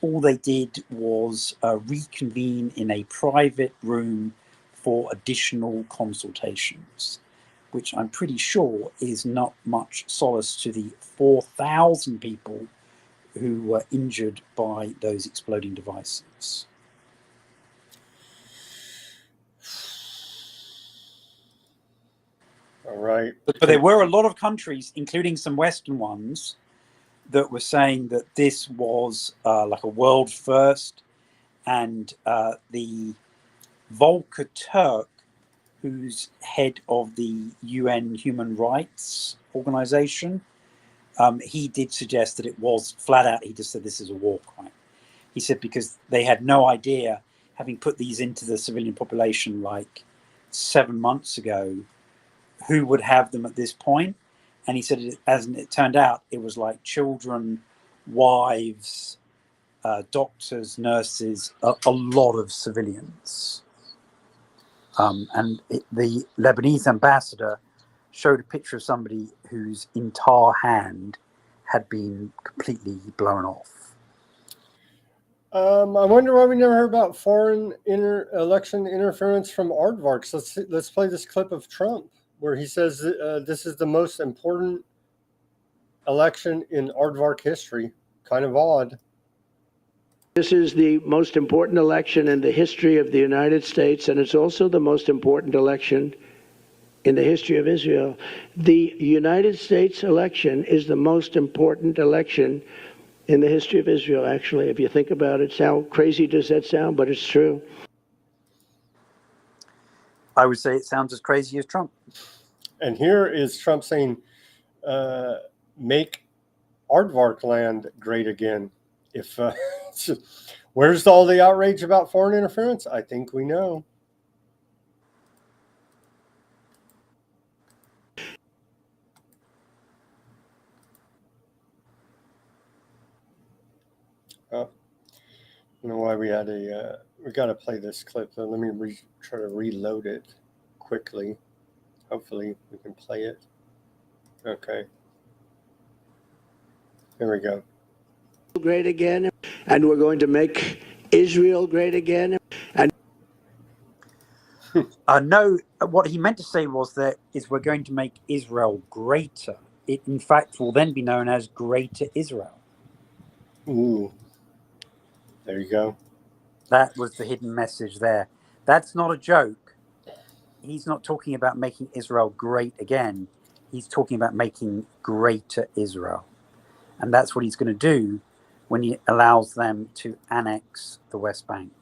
Speaker 3: All they did was reconvene in a private room for additional consultations, which I'm pretty sure is not much solace to the 4,000 people who were injured by those exploding devices.
Speaker 2: All right.
Speaker 3: But there were a lot of countries, including some Western ones, that were saying that this was like a world first. And the Volker Turk, who's head of the UN Human Rights Organization, he did suggest that it was flat out. He just said this is a war crime. He said because they had no idea, having put these into the civilian population like 7 months ago, who would have them at this point. And he said, as it turned out, it was like children, wives, doctors, nurses, a lot of civilians. The Lebanese ambassador showed a picture of somebody whose entire hand had been completely blown off.
Speaker 2: I wonder why we never heard about foreign election interference from aardvarks. Let's play this clip of Trump where he says this is the most important election in aardvark history. Kind of odd.
Speaker 12: This is the most important election in the history of the United States, and it's also the most important election in the history of Israel. The United States election is the most important election in the history of Israel, actually, if you think about it. How crazy does that sound? But it's true.
Speaker 3: I would say it sounds as crazy as Trump.
Speaker 2: And here is Trump saying, make Aardvark land great again. If where's all the outrage about foreign interference? I think we know. I don't know why we had we got to play this clip. So let me try to reload it quickly. Hopefully we can play it. Okay. Here we go.
Speaker 12: Great again, and we're going to make Israel great again. And
Speaker 3: no, what he meant to say was that we're going to make Israel greater. It, in fact, will then be known as Greater Israel.
Speaker 2: Ooh. There you go.
Speaker 3: That was the hidden message there. That's not a joke. He's not talking about making Israel great again. He's talking about making Greater Israel. And that's what he's going to do when he allows them to annex the West Bank.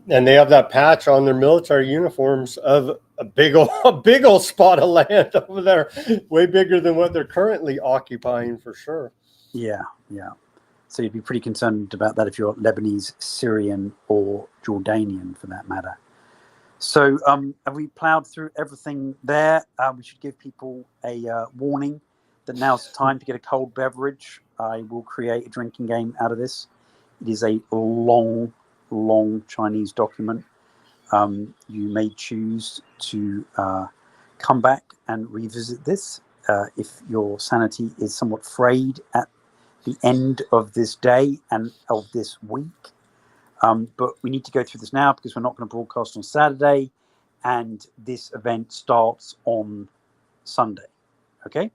Speaker 2: And they have that patch on their military uniforms of a big old spot of land over there, way bigger than what they're currently occupying, for sure.
Speaker 3: Yeah. So you'd be pretty concerned about that if you're Lebanese, Syrian, or Jordanian, for that matter. So have we plowed through everything there? We should give people a warning that now's the time to get a cold beverage. I will create a drinking game out of this. It is a long Chinese document. You may choose to come back and revisit this if your sanity is somewhat frayed at the end of this day and of this week. But we need to go through this now because we're not going to broadcast on Saturday, and this event starts on Sunday. Okay?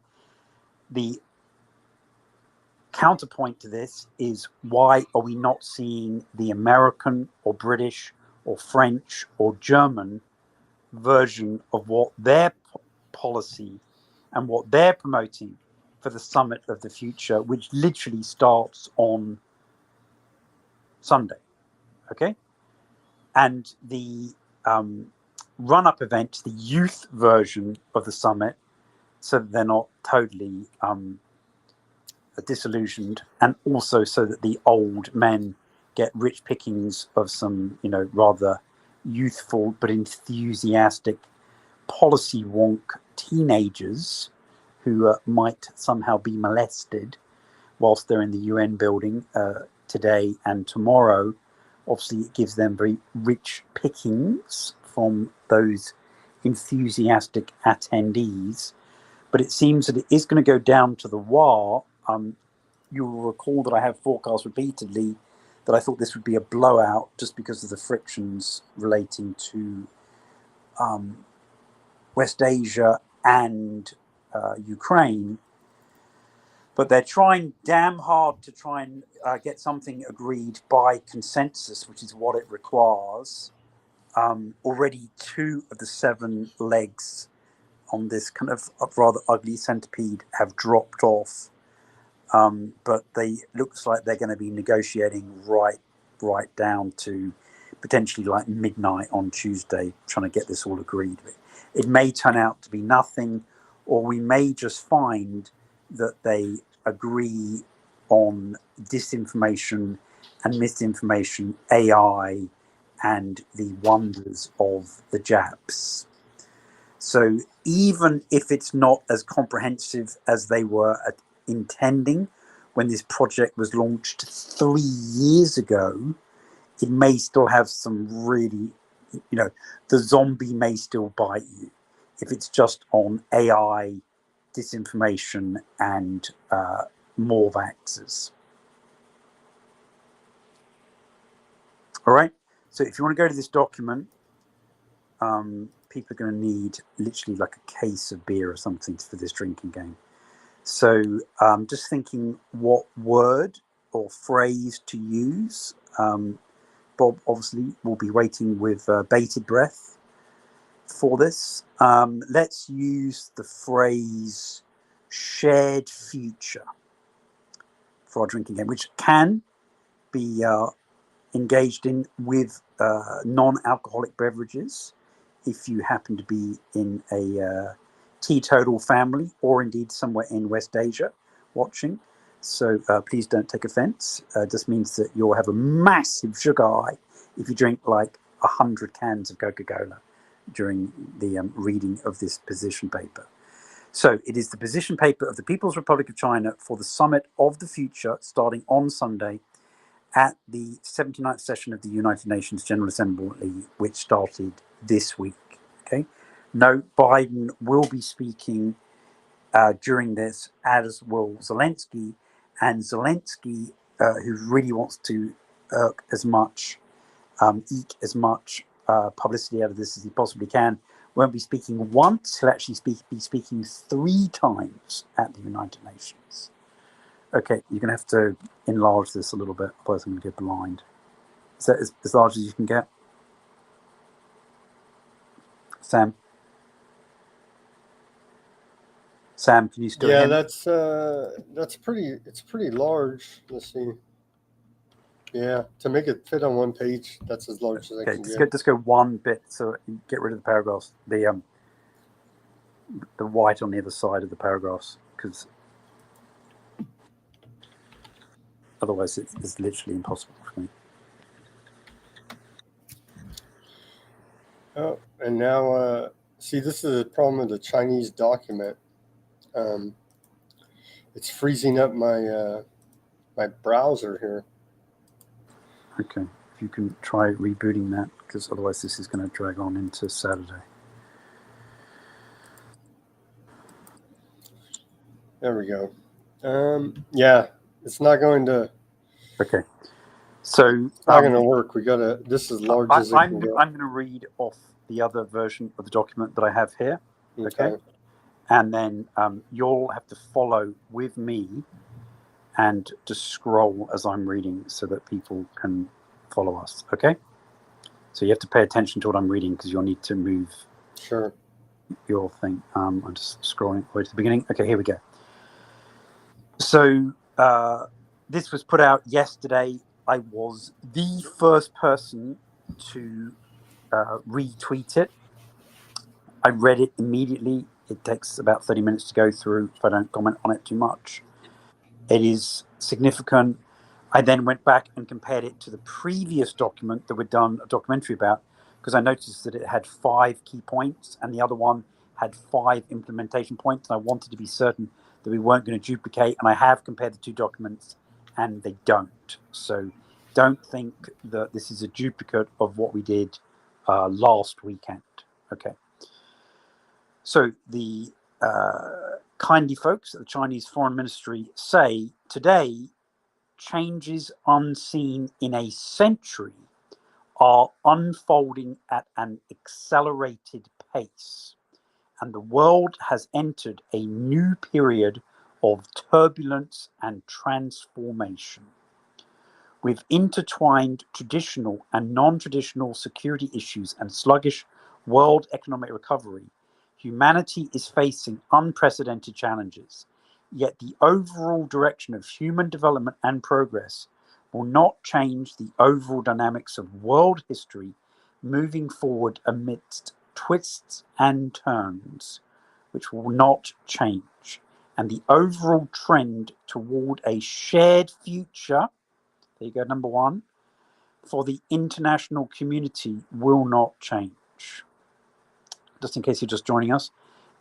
Speaker 3: The counterpoint to this is, why are we not seeing the American or British or French or German version of what their policy and what they're promoting for the Summit of the Future, which literally starts on Sunday? Okay? And the run-up event, the youth version of the summit, so that they're not totally disillusioned, and also so that the old men get rich pickings of some, rather youthful but enthusiastic policy wonk teenagers who might somehow be molested whilst they're in the UN building today and tomorrow. Obviously, it gives them very rich pickings from those enthusiastic attendees. But it seems that it is going to go down to the wire. You will recall that I have forecast repeatedly that I thought this would be a blowout just because of the frictions relating to West Asia and Ukraine. But they're trying damn hard to try and get something agreed by consensus, which is what it requires. Already 2 of the 7 legs on this kind of rather ugly centipede have dropped off. But looks like they're going to be negotiating right down to potentially like midnight on Tuesday, trying to get this all agreed. It may turn out to be nothing, or we may just find that they agree on disinformation and misinformation, AI, and the wonders of the Japs. So even if it's not as comprehensive as they were intending when this project was launched 3 years ago, it may still have some really, the zombie may still bite you if it's just on AI, disinformation, and more vaxxers. All right. So if you want to go to this document, people are going to need literally like a case of beer or something for this drinking game. So just thinking, what word or phrase to use. Bob obviously will be waiting with bated breath for this. Let's use the phrase shared future for our drinking game, which can be engaged in with non-alcoholic beverages if you happen to be in a teetotal family or indeed somewhere in West Asia watching. So please don't take offense. This means that you'll have a massive sugar high if you drink like 100 cans of Coca-Cola during the reading of this position paper. So it is the position paper of the People's Republic of China for the Summit of the Future starting on Sunday at the 79th session of the United Nations General Assembly, which started this week. Okay. No, Biden will be speaking during this, as will Zelensky. And Zelensky, who really wants to eke as much publicity out of this as he possibly can, won't be speaking once. He'll actually be speaking 3 times at the United Nations. Okay, you're going to have to enlarge this a little bit, otherwise I'm going to go blind. Is that as large as you can get? Sam? Sam, can you still hear me?
Speaker 2: It's pretty large. Let's see. Yeah, to make it fit on one page, that's as large as I can get.
Speaker 3: Just go one bit, so get rid of the paragraphs. The white on the other side of the paragraphs, because otherwise it's literally impossible for me.
Speaker 2: Oh, and now, see, this is the problem with the Chinese document. It's freezing up my my browser here.
Speaker 3: Okay, if you can try rebooting that, because otherwise this is going to drag on into Saturday.
Speaker 2: There we go. Yeah, it's not going to.
Speaker 3: Okay, so
Speaker 2: it's not going to work. We gotta. This is large as it can get.
Speaker 3: I'm going to read off the other version of the document that I have here.
Speaker 2: Okay.
Speaker 3: And then you'll have to follow with me and just scroll as I'm reading so that people can follow us. Okay. So you have to pay attention to what I'm reading because you'll need to move.
Speaker 2: Sure.
Speaker 3: Your thing. I'm just scrolling right to the beginning. Okay, here we go. So this was put out yesterday. I was the first person to retweet it. I read it immediately. It takes about 30 minutes to go through if I don't comment on it too much. It is significant. I then went back and compared it to the previous document that we'd done a documentary about, because I noticed that it had 5 key points and the other one had 5 implementation points. And I wanted to be certain that we weren't going to duplicate. And I have compared the 2 documents and they don't. So don't think that this is a duplicate of what we did last weekend. Okay. So the kindly folks at the Chinese Foreign Ministry say today, changes unseen in a century are unfolding at an accelerated pace, and the world has entered a new period of turbulence and transformation. With intertwined traditional and non-traditional security issues and sluggish world economic recovery, humanity is facing unprecedented challenges. Yet the overall direction of human development and progress will not change the overall dynamics of world history moving forward amidst twists and turns, which will not change. And the overall trend toward a shared future, there you go, number 1, for the international community will not change. Just in case you're just joining us,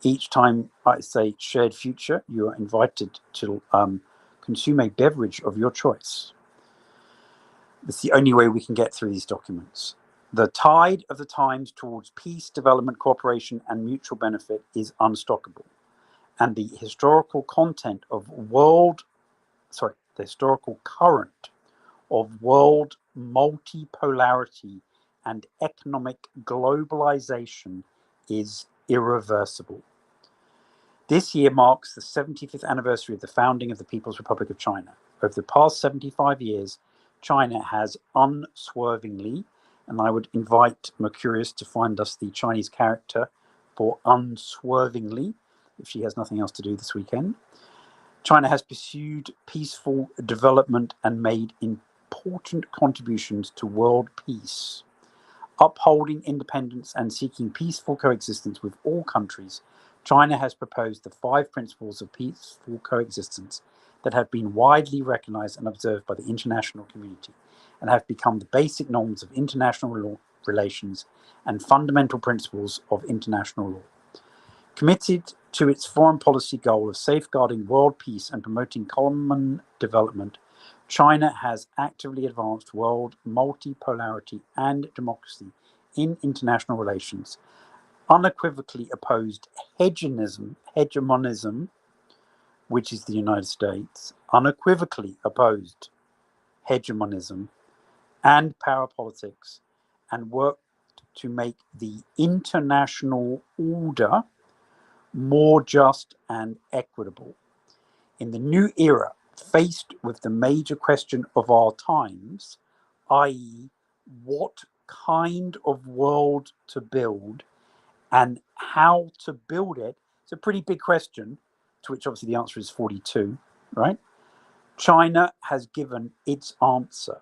Speaker 3: each time I say shared future, you are invited to consume a beverage of your choice. It's the only way we can get through these documents. The tide of the times towards peace, development, cooperation, and mutual benefit is unstoppable. And the historical content of the historical current of world multipolarity and economic globalization is irreversible. This year marks the 75th anniversary of the founding of the People's Republic of China. Over the past 75 years, China has unswervingly, and I would invite Mercurius to find us the Chinese character for unswervingly, if she has nothing else to do this weekend. China has pursued peaceful development and made important contributions to world peace. Upholding independence and seeking peaceful coexistence with all countries, China has proposed the 5 principles of peaceful coexistence that have been widely recognized and observed by the international community and have become the basic norms of international relations and fundamental principles of international law. Committed to its foreign policy goal of safeguarding world peace and promoting common development, China has actively advanced world multipolarity and democracy in international relations, unequivocally opposed hegemonism, which is the United States, unequivocally opposed hegemonism and power politics, and worked to make the international order more just and equitable. In the new era, faced with the major question of our times, i.e., what kind of world to build and how to build it, it's a pretty big question, to which obviously the answer is 42, right? China has given its answer.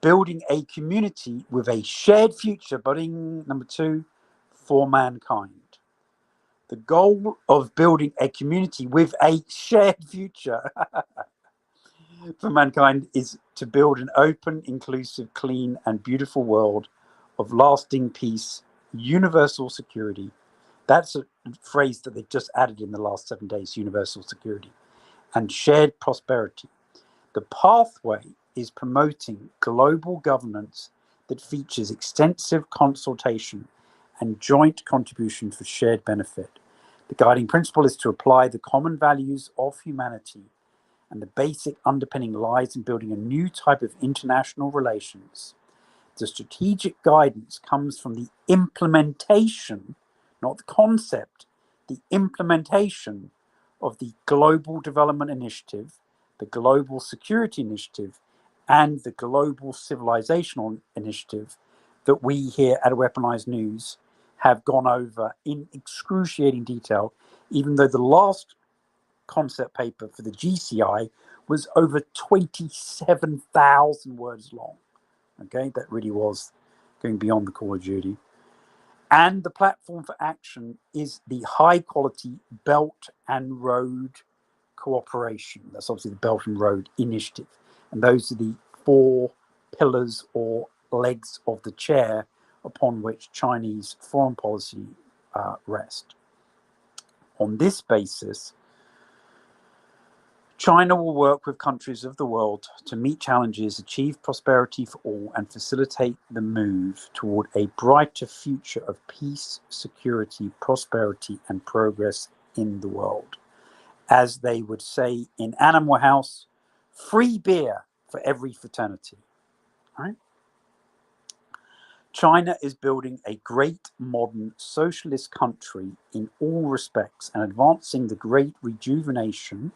Speaker 3: Building a community with a shared future, budding number 2, for mankind. The goal of building a community with a shared future for mankind is to build an open, inclusive, clean, and beautiful world of lasting peace, universal security. That's a phrase that they've just added in the last 7 days, universal security, and shared prosperity. The pathway is promoting global governance that features extensive consultation and joint contribution for shared benefit. The guiding principle is to apply the common values of humanity, and the basic underpinning lies in building a new type of international relations. The strategic guidance comes from the implementation, not the concept, the implementation of the Global Development Initiative, the Global Security Initiative, and the Global Civilizational Initiative that we here at Weaponized News have gone over in excruciating detail, even though the last concept paper for the GCI was over 27,000 words long. Okay, that really was going beyond the Call of Duty. And the platform for action is the high quality Belt and Road Cooperation. That's obviously the Belt and Road Initiative. And those are the 4 pillars or legs of the chair upon which Chinese foreign policy rests. On this basis, China will work with countries of the world to meet challenges, achieve prosperity for all, and facilitate the move toward a brighter future of peace, security, prosperity, and progress in the world. As they would say in Animal House, free beer for every fraternity. Right? China is building a great modern socialist country in all respects and advancing the great rejuvenation.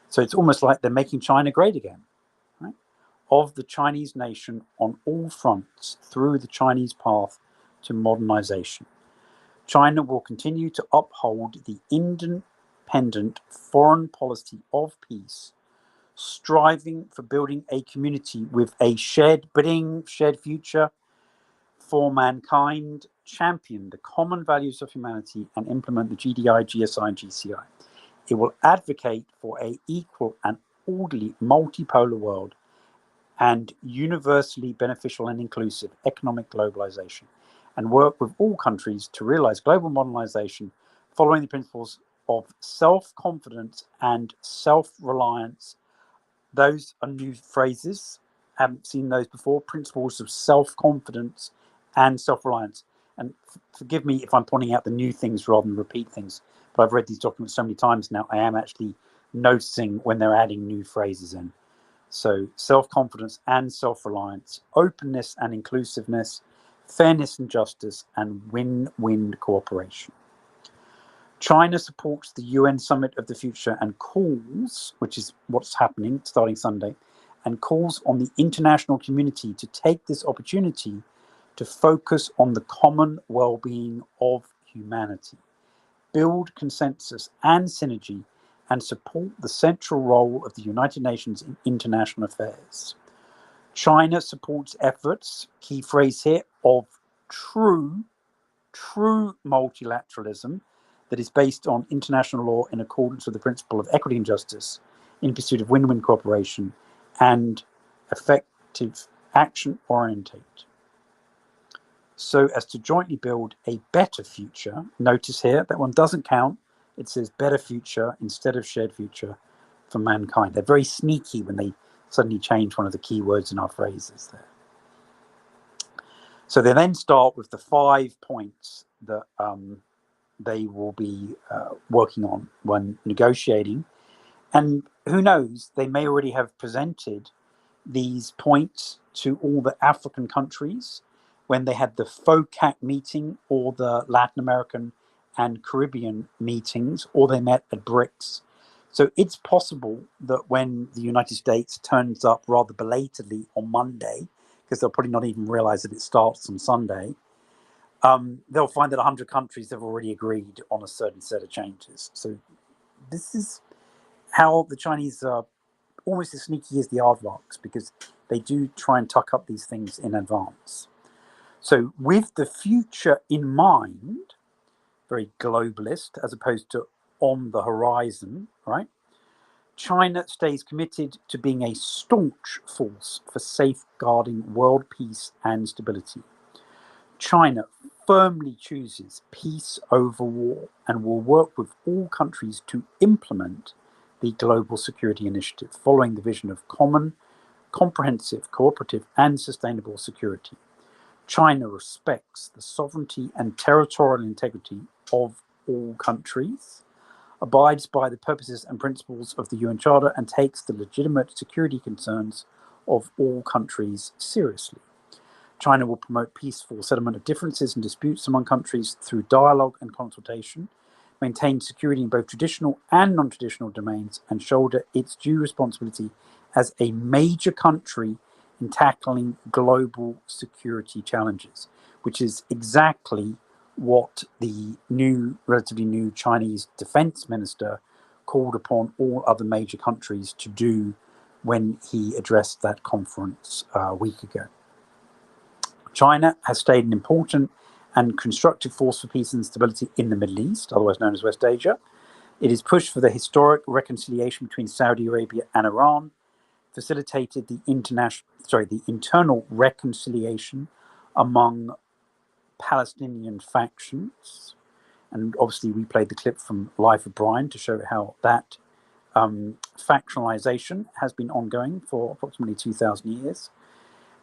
Speaker 3: So it's almost like they're making China great again, right? Of the Chinese nation on all fronts through the Chinese path to modernization. China will continue to uphold the independent foreign policy of peace, striving for building a community with a shared future for mankind, champion the common values of humanity, and implement the GDI, GSI, and GCI. It will advocate for an equal and orderly multipolar world and universally beneficial and inclusive economic globalization, and work with all countries to realize global modernization following the principles of self-confidence and self-reliance. Those are new phrases. I haven't seen those before. Principles of self-confidence and self-reliance. And forgive me if I'm pointing out the new things rather than repeat things, but I've read these documents so many times now, I am actually noticing when they're adding new phrases in. So self-confidence and self-reliance, openness and inclusiveness, fairness and justice, and win-win cooperation. China supports the UN Summit of the Future and calls, which is what's happening starting Sunday, and calls on the international community to take this opportunity to focus on the common well-being of humanity, build consensus and synergy, and support the central role of the United Nations in international affairs. China supports efforts, key phrase here, of true multilateralism that is based on international law in accordance with the principle of equity and justice in pursuit of win-win cooperation and effective action orientate, so as to jointly build a better future. Notice here that one doesn't count. It says better future instead of shared future for mankind. They're very sneaky when they suddenly change one of the key words in our phrases there. So they then start with the 5 points that they will be working on when negotiating. And who knows, they may already have presented these points to all the African countries when they had the FOCAC meeting or the Latin American and Caribbean meetings, or they met at BRICS. So it's possible that when the United States turns up rather belatedly on Monday, because they'll probably not even realize that it starts on Sunday, they'll find that 100 countries have already agreed on a certain set of changes. So this is how the Chinese are almost as sneaky as the aardvarks, because they do try and tuck up these things in advance. So with the future in mind, very globalist as opposed to on the horizon, right? China stays committed to being a staunch force for safeguarding world peace and stability. China firmly chooses peace over war and will work with all countries to implement the Global Security Initiative, following the vision of common, comprehensive, cooperative, and sustainable security. China respects the sovereignty and territorial integrity of all countries, abides by the purposes and principles of the UN Charter, and takes the legitimate security concerns of all countries seriously. China will promote peaceful settlement of differences and disputes among countries through dialogue and consultation, maintain security in both traditional and non-traditional domains, and shoulder its due responsibility as a major country in tackling global security challenges, which is exactly what the relatively new Chinese defense minister called upon all other major countries to do when he addressed that conference a week ago. China has stayed an important and constructive force for peace and stability in the Middle East, otherwise known as West Asia. It has pushed for the historic reconciliation between Saudi Arabia and Iran, facilitated the internal reconciliation among Palestinian factions. And obviously we played the clip from Life of Brian to show how that factionalization has been ongoing for approximately 2,000 years,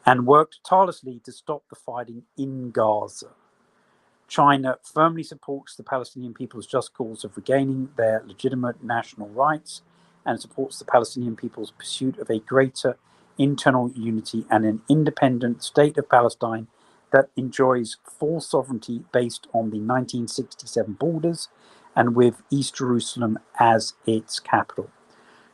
Speaker 3: and worked tirelessly to stop the fighting in Gaza. China firmly supports the Palestinian people's just cause of regaining their legitimate national rights, and supports the Palestinian people's pursuit of a greater internal unity and an independent state of Palestine that enjoys full sovereignty based on the 1967 borders and with East Jerusalem as its capital.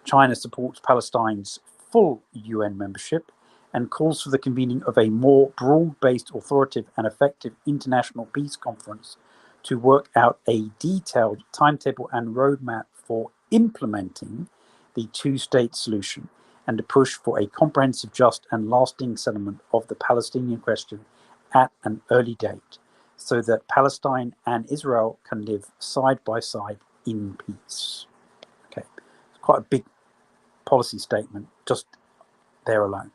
Speaker 3: China supports Palestine's full UN membership and calls for the convening of a more broad-based, authoritative and effective international peace conference to work out a detailed timetable and roadmap for implementing the two-state solution, and to push for a comprehensive, just and lasting settlement of the Palestinian question at an early date, so that Palestine and Israel can live side by side in peace. Okay, it's quite a big policy statement just there alone.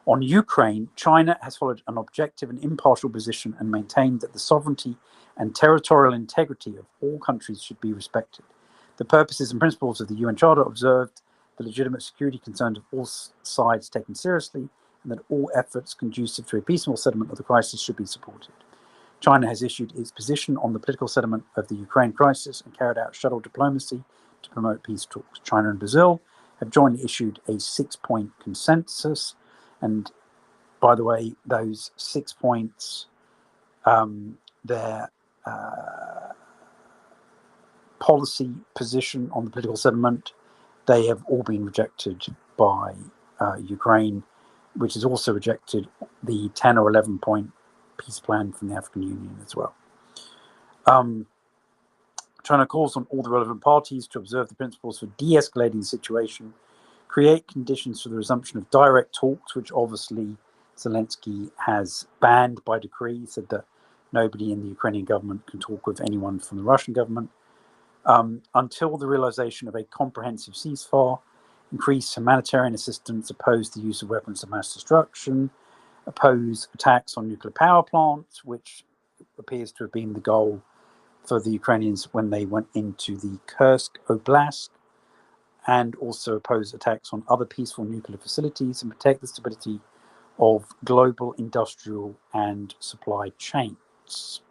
Speaker 3: On Ukraine, China has followed an objective and impartial position and maintained that the sovereignty and territorial integrity of all countries should be respected. The purposes and principles of the UN Charter observed the legitimate security concerns of all sides taken seriously, and that all efforts conducive to a peaceful settlement of the crisis should be supported. China has issued its position on the political settlement of the Ukraine crisis and carried out shuttle diplomacy to promote peace talks. China and Brazil have jointly issued a 6-point consensus. And by the way, those 6 points, they're policy position on the political settlement, they have all been rejected by Ukraine, which has also rejected the 10 or 11 point peace plan from the African Union as well. China calls on all the relevant parties to observe the principles for de-escalating the situation, create conditions for the resumption of direct talks, which obviously Zelensky has banned by decree, said that nobody in the Ukrainian government can talk with anyone from the Russian government, until the realization of a comprehensive ceasefire, increase humanitarian assistance, oppose the use of weapons of mass destruction, oppose attacks on nuclear power plants, which appears to have been the goal for the Ukrainians when they went into the Kursk Oblast, and also oppose attacks on other peaceful nuclear facilities and protect the stability of global industrial and supply chains.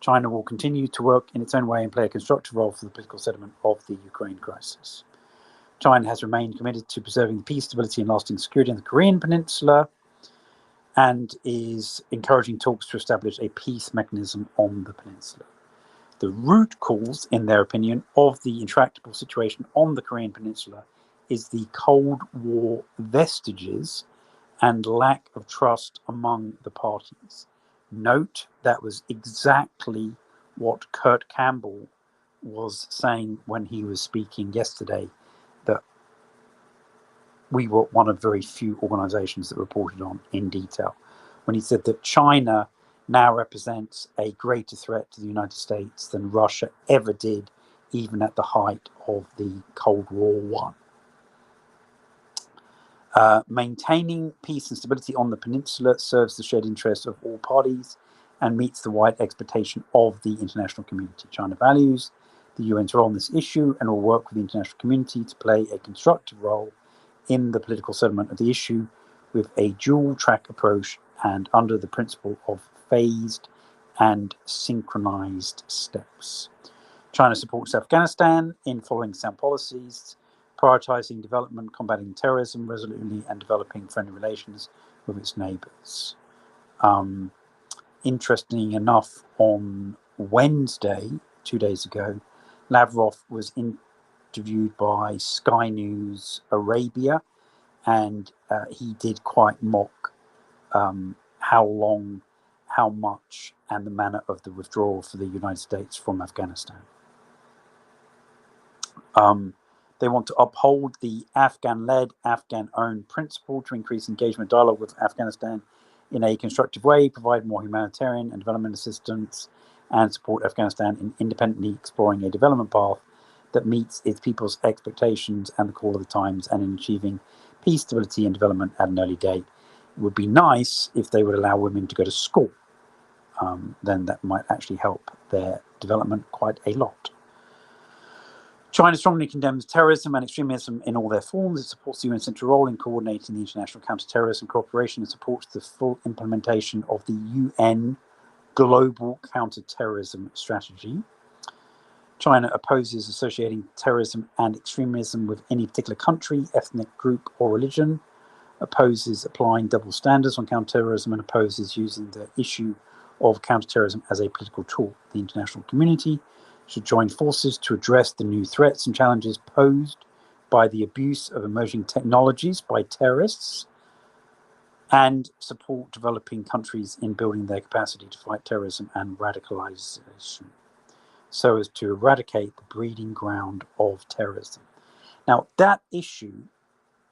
Speaker 3: China will continue to work in its own way and play a constructive role for the political settlement of the Ukraine crisis. China has remained committed to preserving the peace, stability, and lasting security in the Korean Peninsula, and is encouraging talks to establish a peace mechanism on the peninsula. The root cause, in their opinion, of the intractable situation on the Korean Peninsula is the Cold War vestiges and lack of trust among the parties. Note that was exactly what Kurt Campbell was saying when he was speaking yesterday, that we were one of very few organizations that reported on in detail, when he said that China now represents a greater threat to the United States than Russia ever did, even at the height of the Cold War I. Maintaining peace and stability on the peninsula serves the shared interests of all parties and meets the wide expectation of the international community. China values the UN's role on this issue and will work with the international community to play a constructive role in the political settlement of the issue with a dual-track approach and under the principle of phased and synchronized steps. China supports Afghanistan in following sound policies, prioritizing development, combating terrorism resolutely, and developing friendly relations with its neighbors. Interestingly enough, on Wednesday, 2 days ago, Lavrov was interviewed by Sky News Arabia, and he did quite mock how long, how much, and the manner of the withdrawal for the United States from Afghanistan. They want to uphold the Afghan-led, Afghan-owned principle to increase engagement dialogue with Afghanistan in a constructive way, provide more humanitarian and development assistance, and support Afghanistan in independently exploring a development path that meets its people's expectations and the call of the times, and in achieving peace, stability, and development at an early date. It would be nice if they would allow women to go to school. Then that might actually help their development quite a lot. China strongly condemns terrorism and extremism in all their forms. It supports the UN's central role in coordinating the international counter-terrorism cooperation and supports the full implementation of the UN Global Counter-Terrorism Strategy. China opposes associating terrorism and extremism with any particular country, ethnic group, or religion, opposes applying double standards on counterterrorism, and opposes using the issue of counterterrorism as a political tool. The international community should join forces to address the new threats and challenges posed by the abuse of emerging technologies by terrorists, and support developing countries in building their capacity to fight terrorism and radicalization, so as to eradicate the breeding ground of terrorism. Now, that issue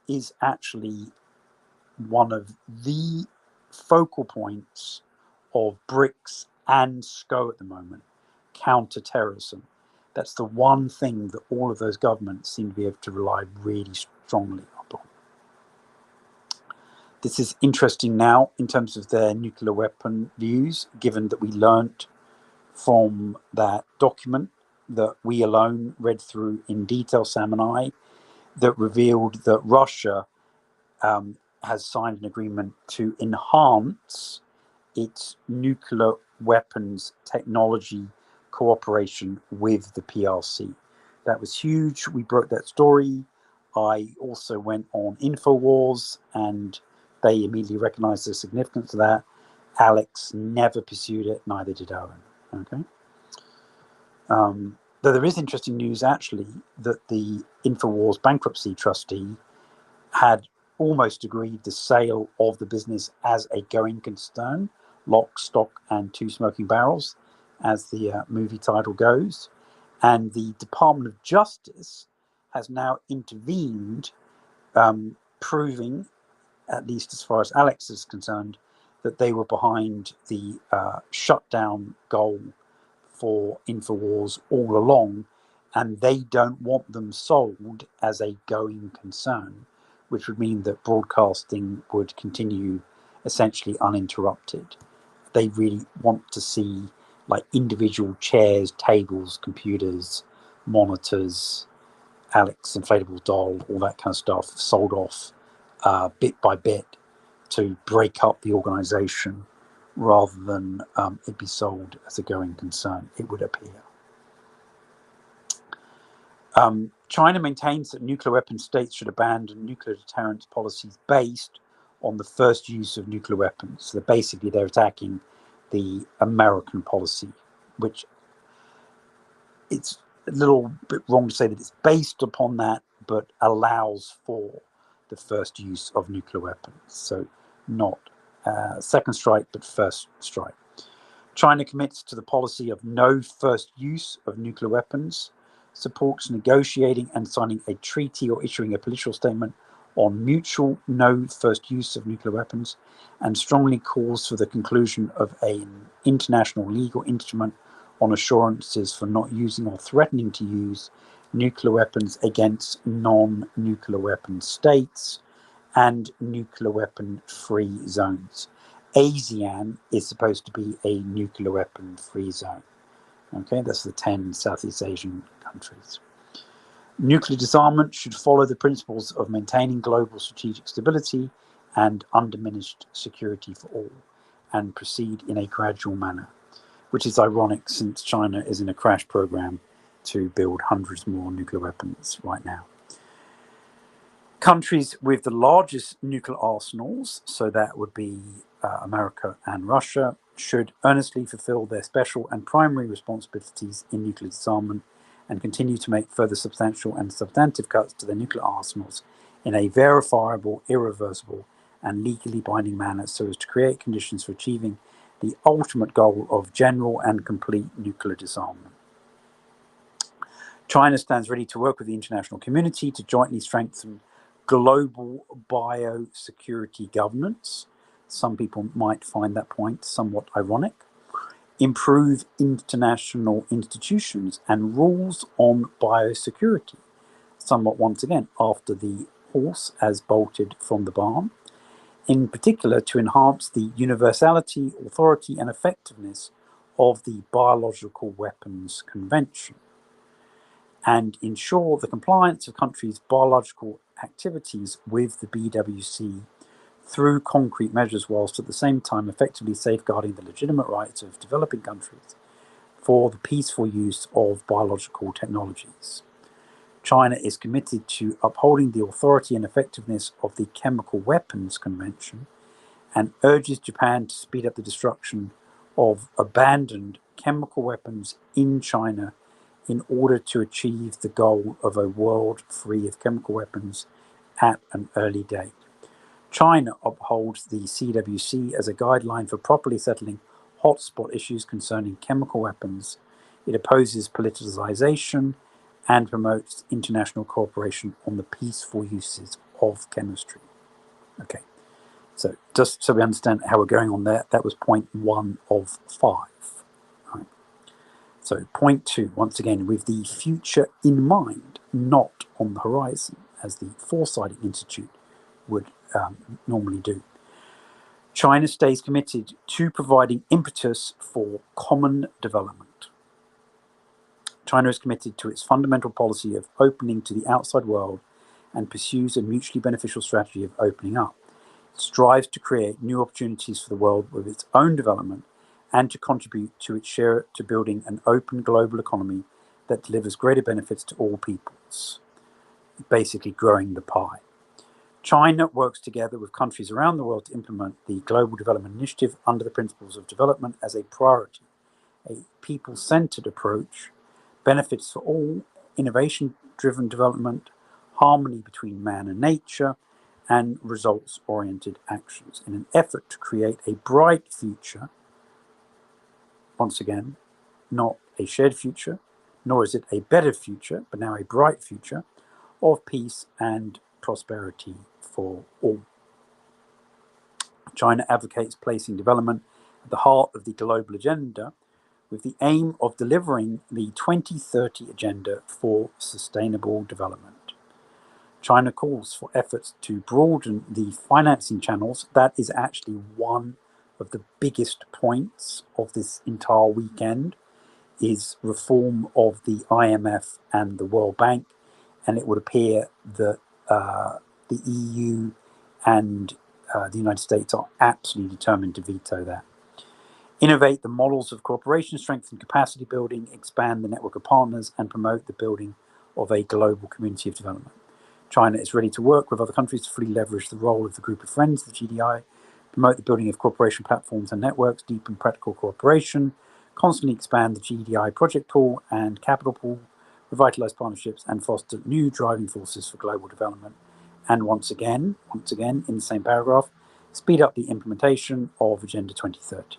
Speaker 3: is actually one of the focal points of BRICS and SCO at the moment, counter-terrorism. That's the one thing that all of those governments seem to be able to rely really strongly upon. This is interesting now in terms of their nuclear weapon views, given that we learnt from that document that we alone read through in detail, Sam and I, that revealed that Russia has signed an agreement to enhance its nuclear weapons technology cooperation with the PRC. That was huge. We broke that story. I also went on InfoWars, and they immediately recognized the significance of that. Alex never pursued it, neither did Owen. Okay. Though there is interesting news, actually, that the InfoWars bankruptcy trustee had almost agreed the sale of the business as a going concern, lock, stock, and two smoking barrels, as the movie title goes. And the Department of Justice has now intervened, proving, at least as far as Alex is concerned, that they were behind the shutdown goal for InfoWars all along, and they don't want them sold as a going concern, which would mean that broadcasting would continue essentially uninterrupted. They really want to see like individual chairs, tables, computers, monitors, Alex inflatable doll, all that kind of stuff sold off bit by bit to break up the organization rather than it be sold as a going concern, it would appear. China maintains that nuclear weapon states should abandon nuclear deterrence policies based on the first use of nuclear weapons. So basically they're attacking the American policy, which it's a little bit wrong to say that it's based upon that, but allows for the first use of nuclear weapons. So not second strike, but first strike. China commits to the policy of no first use of nuclear weapons, supports negotiating and signing a treaty or issuing a political statement on mutual no first use of nuclear weapons, and strongly calls for the conclusion of an international legal instrument on assurances for not using or threatening to use nuclear weapons against non-nuclear weapon states and nuclear weapon-free zones. ASEAN is supposed to be a nuclear weapon-free zone. Okay, that's the 10 Southeast Asian countries. Nuclear disarmament should follow the principles of maintaining global strategic stability and undiminished security for all, and proceed in a gradual manner, which is ironic since China is in a crash program to build hundreds more nuclear weapons right now. Countries with the largest nuclear arsenals, so that would be America and Russia, should earnestly fulfill their special and primary responsibilities in nuclear disarmament and continue to make further substantial and substantive cuts to their nuclear arsenals in a verifiable, irreversible, and legally binding manner so as to create conditions for achieving the ultimate goal of general and complete nuclear disarmament. China stands ready to work with the international community to jointly strengthen global biosecurity governance. Some people might find that point somewhat ironic. Improve international institutions and rules on biosecurity, somewhat once again after the horse has bolted from the barn. In particular, to enhance the universality, authority, and effectiveness of the Biological Weapons Convention, and ensure the compliance of countries' biological activities with the BWC through concrete measures, whilst at the same time effectively safeguarding the legitimate rights of developing countries for the peaceful use of biological technologies. China is committed to upholding the authority and effectiveness of the Chemical Weapons Convention and urges Japan to speed up the destruction of abandoned chemical weapons in China in order to achieve the goal of a world free of chemical weapons at an early date. China upholds the CWC as a guideline for properly settling hotspot issues concerning chemical weapons. It opposes politicization and promotes international cooperation on the peaceful uses of chemistry. Okay, so just so we understand how we're going on there, that was point 1 of 5. Right. So point 2, once again, with the future in mind, not on the horizon, as the Foresighting Institute would normally do. China stays committed to providing impetus for common development. China is committed to its fundamental policy of opening to the outside world and pursues a mutually beneficial strategy of opening up. It strives to create new opportunities for the world with its own development and to contribute to its share to building an open global economy that delivers greater benefits to all peoples, basically growing the pie. China works together with countries around the world to implement the Global Development Initiative under the principles of development as a priority, a people-centered approach benefits for all, innovation-driven development, harmony between man and nature, and results-oriented actions in an effort to create a bright future. Once again, not a shared future, nor is it a better future, but now a bright future of peace and prosperity for all. China advocates placing development at the heart of the global agenda with the aim of delivering the 2030 Agenda for Sustainable Development. China calls for efforts to broaden the financing channels. That is actually one of the biggest points of this entire weekend, is reform of the IMF and the World Bank, and it would appear that the EU and the United States are absolutely determined to veto that. Innovate the models of cooperation, strengthen capacity building, expand the network of partners, and promote the building of a global community of development. China is ready to work with other countries to fully leverage the role of the group of friends, the GDI, promote the building of cooperation platforms and networks, deepen practical cooperation, constantly expand the GDI project pool and capital pool, revitalize partnerships, and foster new driving forces for global development. And once again, in the same paragraph, speed up the implementation of Agenda 2030.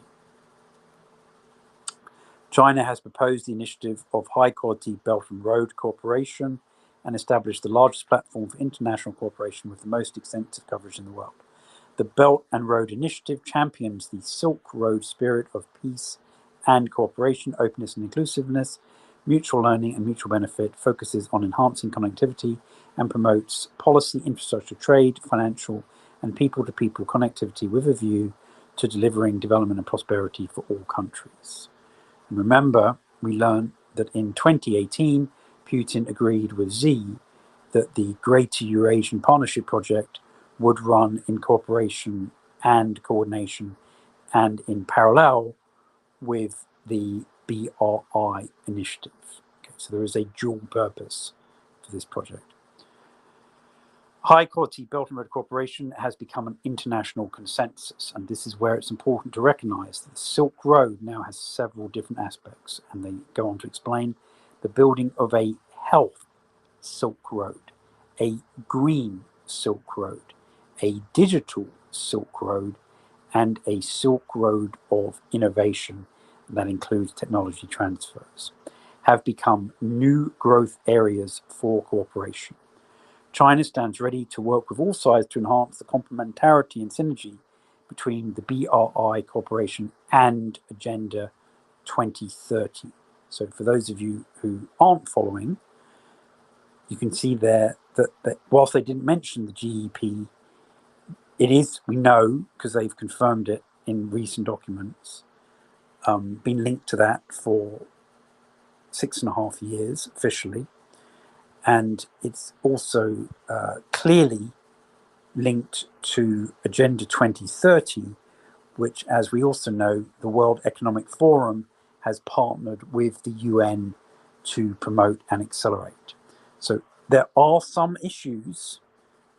Speaker 3: China has proposed the initiative of high-quality Belt and Road cooperation and established the largest platform for international cooperation with the most extensive coverage in the world. The Belt and Road Initiative champions the Silk Road spirit of peace and cooperation, openness and inclusiveness, mutual learning and mutual benefit, focuses on enhancing connectivity and promotes policy, infrastructure, trade, financial and people-to-people connectivity with a view to delivering development and prosperity for all countries. And remember, we learned that in 2018, Putin agreed with Xi that the Greater Eurasian Partnership Project would run in cooperation and coordination and in parallel with the BRI initiative. Okay, so there is a dual purpose for this project. High-quality Belt and Road cooperation has become an international consensus, and this is where it's important to recognize that the Silk Road now has several different aspects, and they go on to explain the building of a health Silk Road, a green Silk Road, a digital Silk Road, and a Silk Road of innovation that includes technology transfers, have become new growth areas for cooperation. China stands ready to work with all sides to enhance the complementarity and synergy between the BRI cooperation and Agenda 2030. So for those of you who aren't following, you can see there that whilst they didn't mention the GEP, it is, we know, because they've confirmed it in recent documents, been linked to that for 6.5 years officially. And it's also clearly linked to Agenda 2030, which, as we also know, the World Economic Forum has partnered with the UN to promote and accelerate. So there are some issues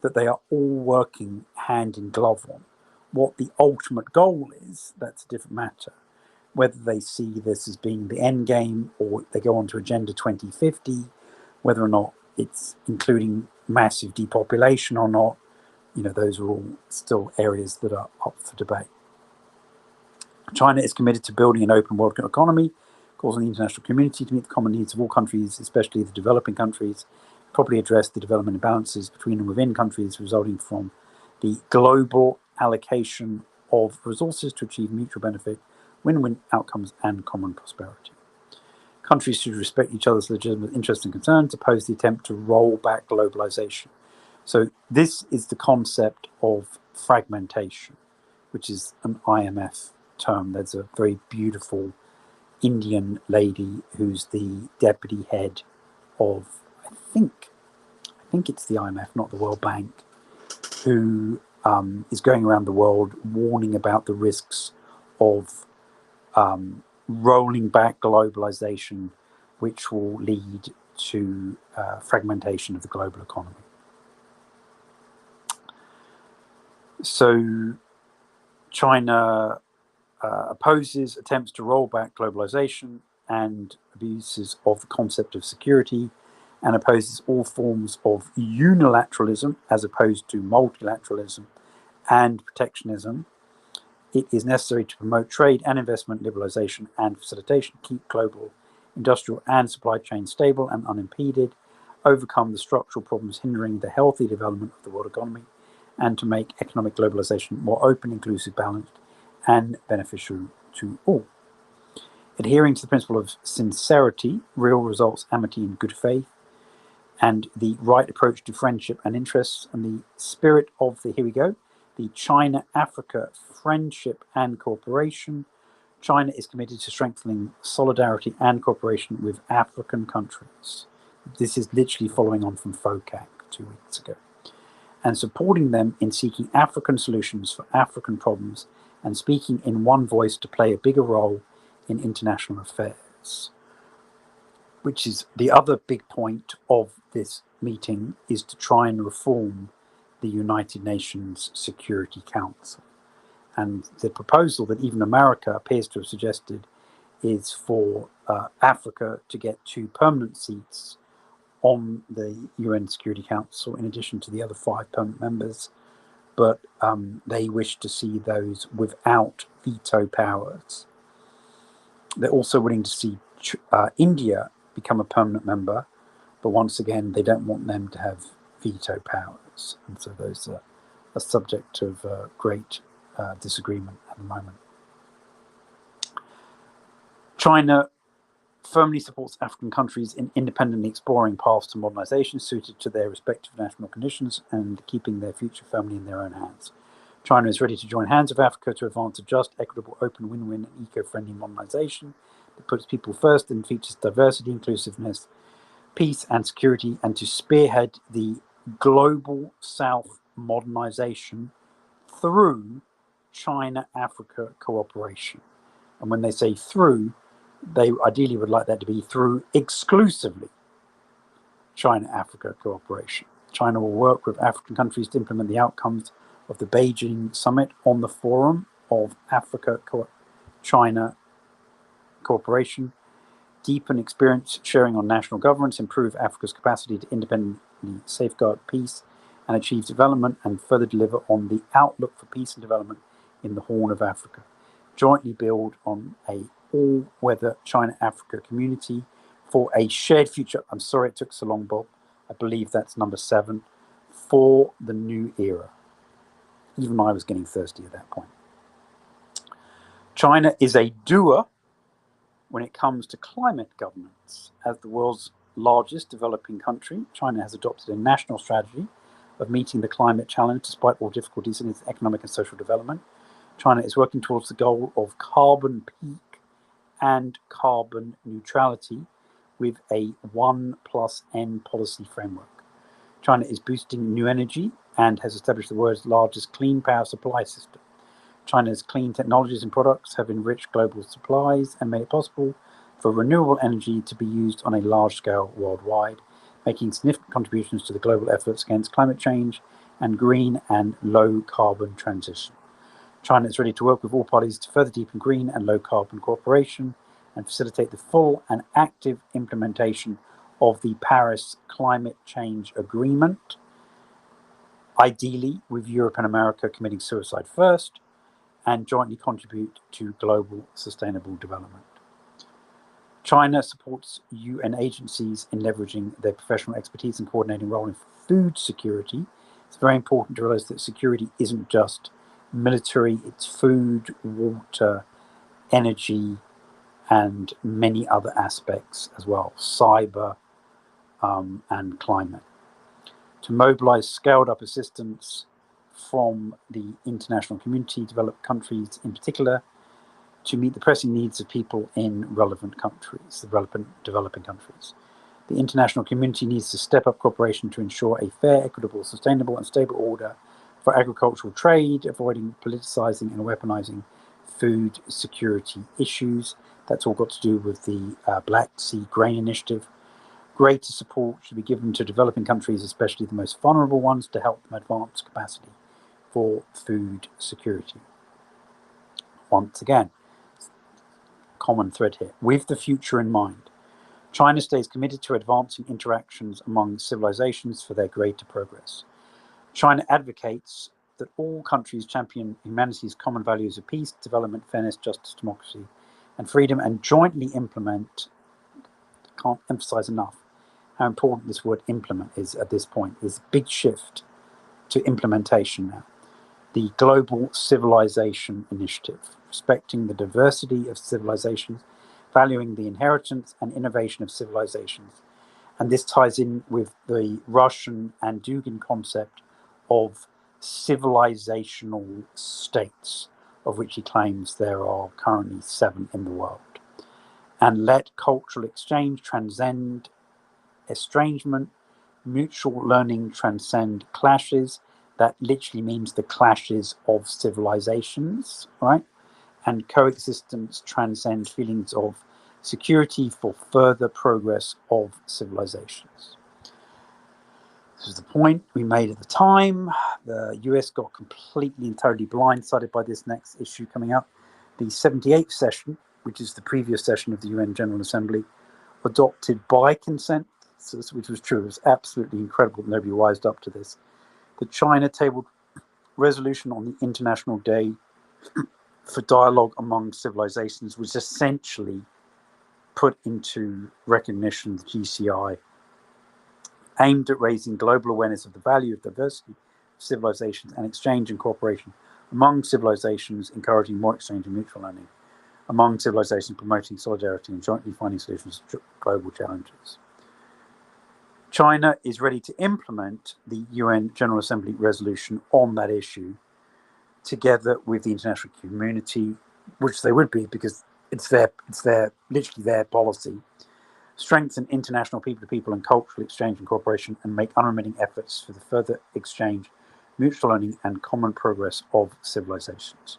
Speaker 3: that they are all working hand in glove on. What the ultimate goal is, that's a different matter. Whether they see this as being the end game or they go on to Agenda 2050, whether or not it's including massive depopulation or not, those are all still areas that are up for debate. China is committed to building an open world economy, calls on the international community to meet the common needs of all countries, especially the developing countries, properly address the development imbalances between and within countries resulting from the global allocation of resources to achieve mutual benefit, win-win outcomes, and common prosperity. Countries should respect each other's legitimate interests and concerns, oppose the attempt to roll back globalization. So this is the concept of fragmentation, which is an IMF term. There's a very beautiful Indian lady who's the deputy head of, I think it's the IMF, not the World Bank, who is going around the world warning about the risks of rolling back globalization, which will lead to fragmentation of the global economy. So China opposes attempts to roll back globalization and abuses of the concept of security, and opposes all forms of unilateralism as opposed to multilateralism and protectionism. It is necessary to promote trade and investment liberalization and facilitation, keep global industrial and supply chains stable and unimpeded, overcome the structural problems hindering the healthy development of the world economy, and to make economic globalization more open, inclusive, balanced, and beneficial to all. Adhering to the principle of sincerity, real results, amity, and good faith, and the right approach to friendship and interests, and the spirit of the China-Africa Friendship and Cooperation. China is committed to strengthening solidarity and cooperation with African countries. This is literally following on from FOCAC 2 weeks ago. And supporting them in seeking African solutions for African problems and speaking in one voice to play a bigger role in international affairs. Which is the other big point of this meeting, is to try and reform the United Nations Security Council. And the proposal that even America appears to have suggested is for Africa to get 2 permanent seats on the UN Security Council in addition to the other 5 permanent members, but they wish to see those without veto powers. They're also willing to see India become a permanent member, but once again, they don't want them to have veto powers. And so those are a subject of great disagreement at the moment. China firmly supports African countries in independently exploring paths to modernization suited to their respective national conditions and keeping their future firmly in their own hands. China is ready to join hands with Africa to advance a just, equitable, open, win-win, and eco-friendly modernization that puts people first and features diversity, inclusiveness, peace, and security, and to spearhead the global South modernization through China-Africa cooperation. And when they say through, they ideally would like that to be through exclusively China-Africa cooperation. China will work with African countries to implement the outcomes of the Beijing summit on the Forum of Africa-China cooperation, deepen experience sharing on national governance, improve Africa's capacity to independently safeguard peace and achieve development, and further deliver on the outlook for peace and development in the Horn of Africa. Jointly build on a all-weather China-Africa community for a shared future. I'm sorry it took so long, Bob. I believe that's number 7, for the new era. Even I was getting thirsty at that point. China is a doer when it comes to climate governance. As the world's largest developing country, China has adopted a national strategy of meeting the climate challenge despite all difficulties in its economic and social development. China is working towards the goal of carbon peak and carbon neutrality with a 1+N policy framework. China is boosting new energy and has established the world's largest clean power supply system. China's clean technologies and products have enriched global supplies and made it possible for renewable energy to be used on a large scale worldwide, making significant contributions to the global efforts against climate change and green and low carbon transition. China is ready to work with all parties to further deepen green and low carbon cooperation and facilitate the full and active implementation of the Paris Climate Change Agreement, ideally with Europe and America committing suicide first, and jointly contribute to global sustainable development. China supports UN agencies in leveraging their professional expertise and coordinating role in food security. It's very important to realize that security isn't just military, it's food, water, energy, and many other aspects as well, cyber and climate. To mobilize scaled up assistance from the international community, developed countries in particular, to meet the pressing needs of people in relevant countries, the relevant developing countries. The international community needs to step up cooperation to ensure a fair, equitable, sustainable, and stable order for agricultural trade, avoiding politicizing and weaponizing food security issues. That's all got to do with the Black Sea Grain Initiative. Greater support should be given to developing countries, especially the most vulnerable ones, to help them advance capacity for food security. Once again, common thread here. With the future in mind, China stays committed to advancing interactions among civilizations for their greater progress. China advocates that all countries champion humanity's common values of peace, development, fairness, justice, democracy, and freedom, and jointly implement. Can't emphasize enough how important this word implement is at this point. There's a big shift to implementation now. The Global Civilization Initiative, respecting the diversity of civilizations, valuing the inheritance and innovation of civilizations. And this ties in with the Russian and Dugin concept of civilizational states, of which he claims there are currently 7 in the world. And let cultural exchange transcend estrangement, mutual learning transcend clashes. That literally means the clashes of civilizations, right? And coexistence transcend feelings of security for further progress of civilizations. This is the point we made at the time. The US got completely and totally blindsided by this next issue coming up. The 78th session, which is the previous session of the UN General Assembly, adopted by consent, which was true. It was absolutely incredible that nobody wised up to this. The China tabled resolution on the International Day for Dialogue Among Civilizations was essentially put into recognition, the GCI, aimed at raising global awareness of the value of diversity of civilizations and exchange and cooperation among civilizations, encouraging more exchange and mutual learning among civilizations, promoting solidarity and jointly finding solutions to global challenges. China is ready to implement the UN General Assembly resolution on that issue, together with the international community, which they would be because it's literally their policy. Strengthen international people-to-people and cultural exchange and cooperation, and make unremitting efforts for the further exchange, mutual learning, and common progress of civilizations.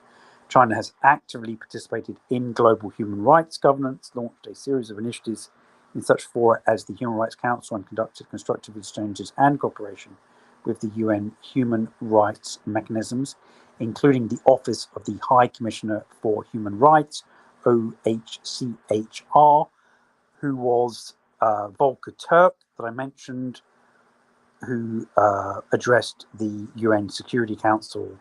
Speaker 3: China has actively participated in global human rights governance, launched a series of initiatives in such fora as the Human Rights Council, and conducted constructive exchanges and cooperation with the UN human rights mechanisms, including the Office of the High Commissioner for Human Rights, OHCHR, who was Volker Turk, that I mentioned, who addressed the UN Security Council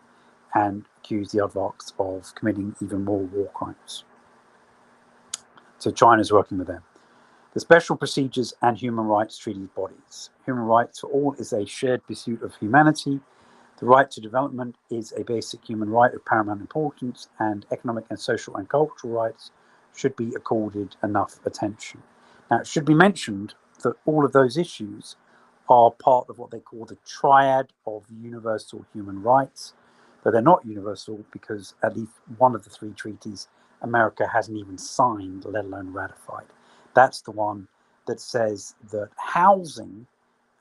Speaker 3: and accused the Advox of committing even more war crimes. So China's working with them. The Special Procedures and Human Rights Treaty bodies. Human rights for all is a shared pursuit of humanity. The right to development is a basic human right of paramount importance, and economic and social and cultural rights should be accorded enough attention. Now, it should be mentioned that all of those issues are part of what they call the triad of universal human rights, but they're not universal because at least one of the 3 treaties America hasn't even signed, let alone ratified. That's the one that says that housing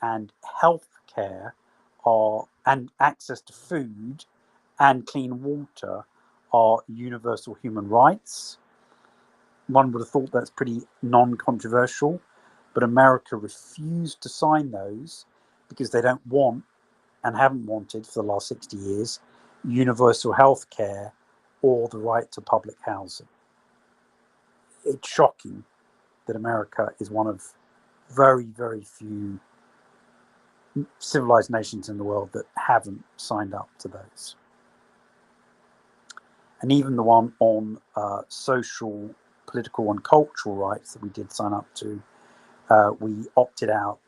Speaker 3: and health care and access to food and clean water are universal human rights. One would have thought that's pretty non-controversial, but America refused to sign those because they don't want and haven't wanted for the last 60 years universal health care or the right to public housing. It's shocking that America is one of very, very few civilized nations in the world that haven't signed up to those. And even the one on social, political, and cultural rights that we did sign up to, we opted out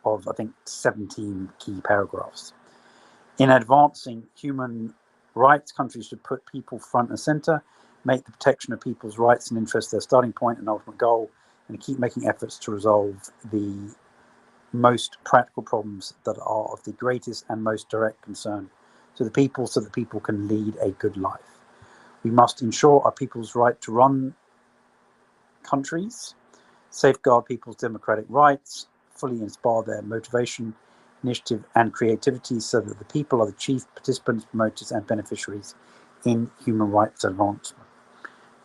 Speaker 3: of, I think, 17 key paragraphs. In advancing human rights, countries should put people front and center, make the protection of people's rights and interests their starting point and ultimate goal, and keep making efforts to resolve the most practical problems that are of the greatest and most direct concern to the people, so that people can lead a good life. We must ensure our people's right to run countries, safeguard people's democratic rights, fully inspire their motivation, initiative, and creativity, so that the people are the chief participants, promoters, and beneficiaries in human rights advancement.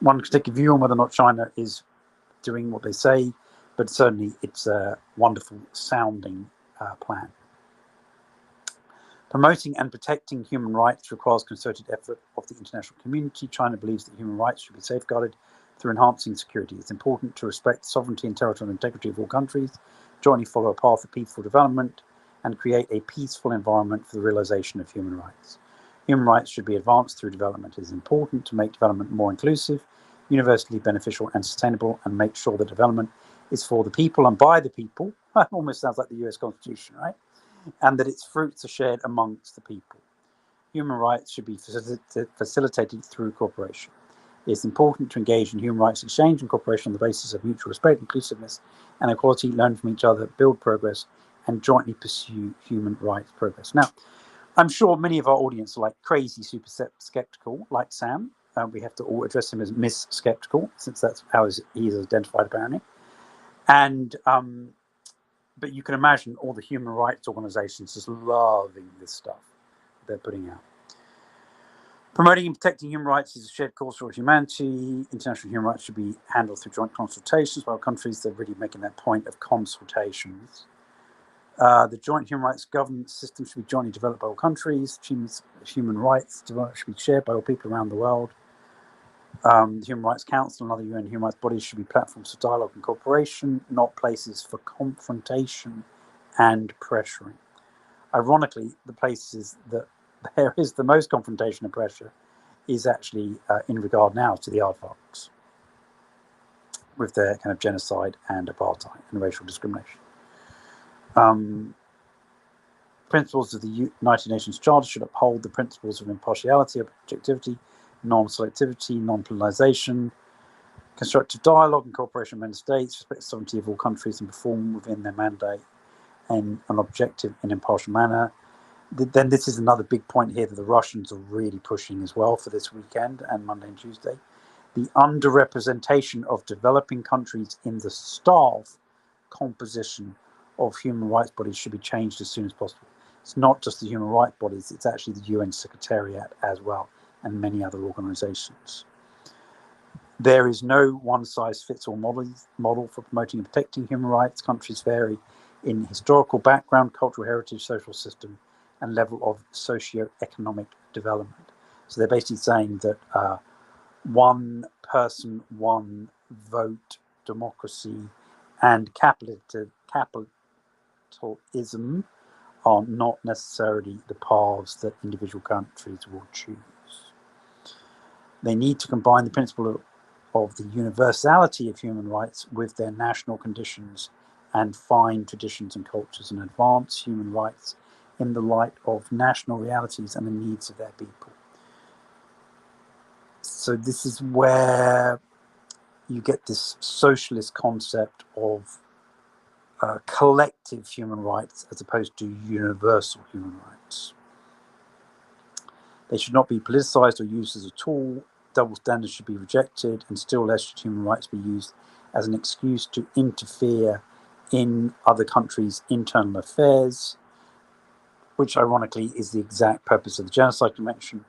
Speaker 3: One can take a view on whether or not China is doing what they say, but certainly it's a wonderful sounding plan. Promoting and protecting human rights requires concerted effort of the international community. China believes that human rights should be safeguarded through enhancing security. It's important to respect the sovereignty and territorial integrity of all countries, jointly follow a path of peaceful development, and create a peaceful environment for the realization of human rights. Human rights should be advanced through development. It is important to make development more inclusive, universally beneficial and sustainable, and make sure that development is for the people and by the people. That almost sounds like the US Constitution, right? And that its fruits are shared amongst the people. Human rights should be facilitated through cooperation. It is important to engage in human rights exchange and cooperation on the basis of mutual respect, inclusiveness, and equality, learn from each other, build progress, and jointly pursue human rights progress. Now, I'm sure many of our audience are like crazy, super skeptical, like Sam. We have to all address him as Miss Skeptical, since that's how he is identified, apparently. And but you can imagine all the human rights organizations just loving this stuff they're putting out. Promoting and protecting human rights is a shared cause for all humanity. International human rights should be handled through joint consultations by all countries. They're really making that point of consultations. The joint human rights governance system should be jointly developed by all countries. Human rights should be shared by all people around the world. The Human Rights Council and other UN human rights bodies should be platforms for dialogue and cooperation, not places for confrontation and pressuring. Ironically, the places that there is the most confrontation and pressure is actually in regard now to the aardvarks, with their kind of genocide and apartheid and racial discrimination. Principles of the United Nations Charter should uphold the principles of impartiality, objectivity, non-selectivity, non-polarization, constructive dialogue and cooperation with member states, respect the sovereignty of all countries, and perform within their mandate in an objective and impartial manner. Then this is another big point here that the Russians are really pushing as well for this weekend and Monday and Tuesday. The underrepresentation of developing countries in the staff composition of human rights bodies should be changed as soon as possible. It's not just the human rights bodies, it's actually the UN Secretariat as well, and many other organizations. There is no one-size-fits-all model for promoting and protecting human rights. Countries vary in historical background, cultural heritage, social system, and level of socio-economic development. So they're basically saying that one person, one vote democracy and capitalism are not necessarily the paths that individual countries will choose. They need to combine the principle of the universality of human rights with their national conditions and find traditions and cultures and advance human rights in the light of national realities and the needs of their people. So this is where you get this socialist concept of collective human rights as opposed to universal human rights. They should not be politicized or used as a tool. Double standards should be rejected, and still less should human rights be used as an excuse to interfere in other countries' internal affairs, which ironically is the exact purpose of the Genocide Convention,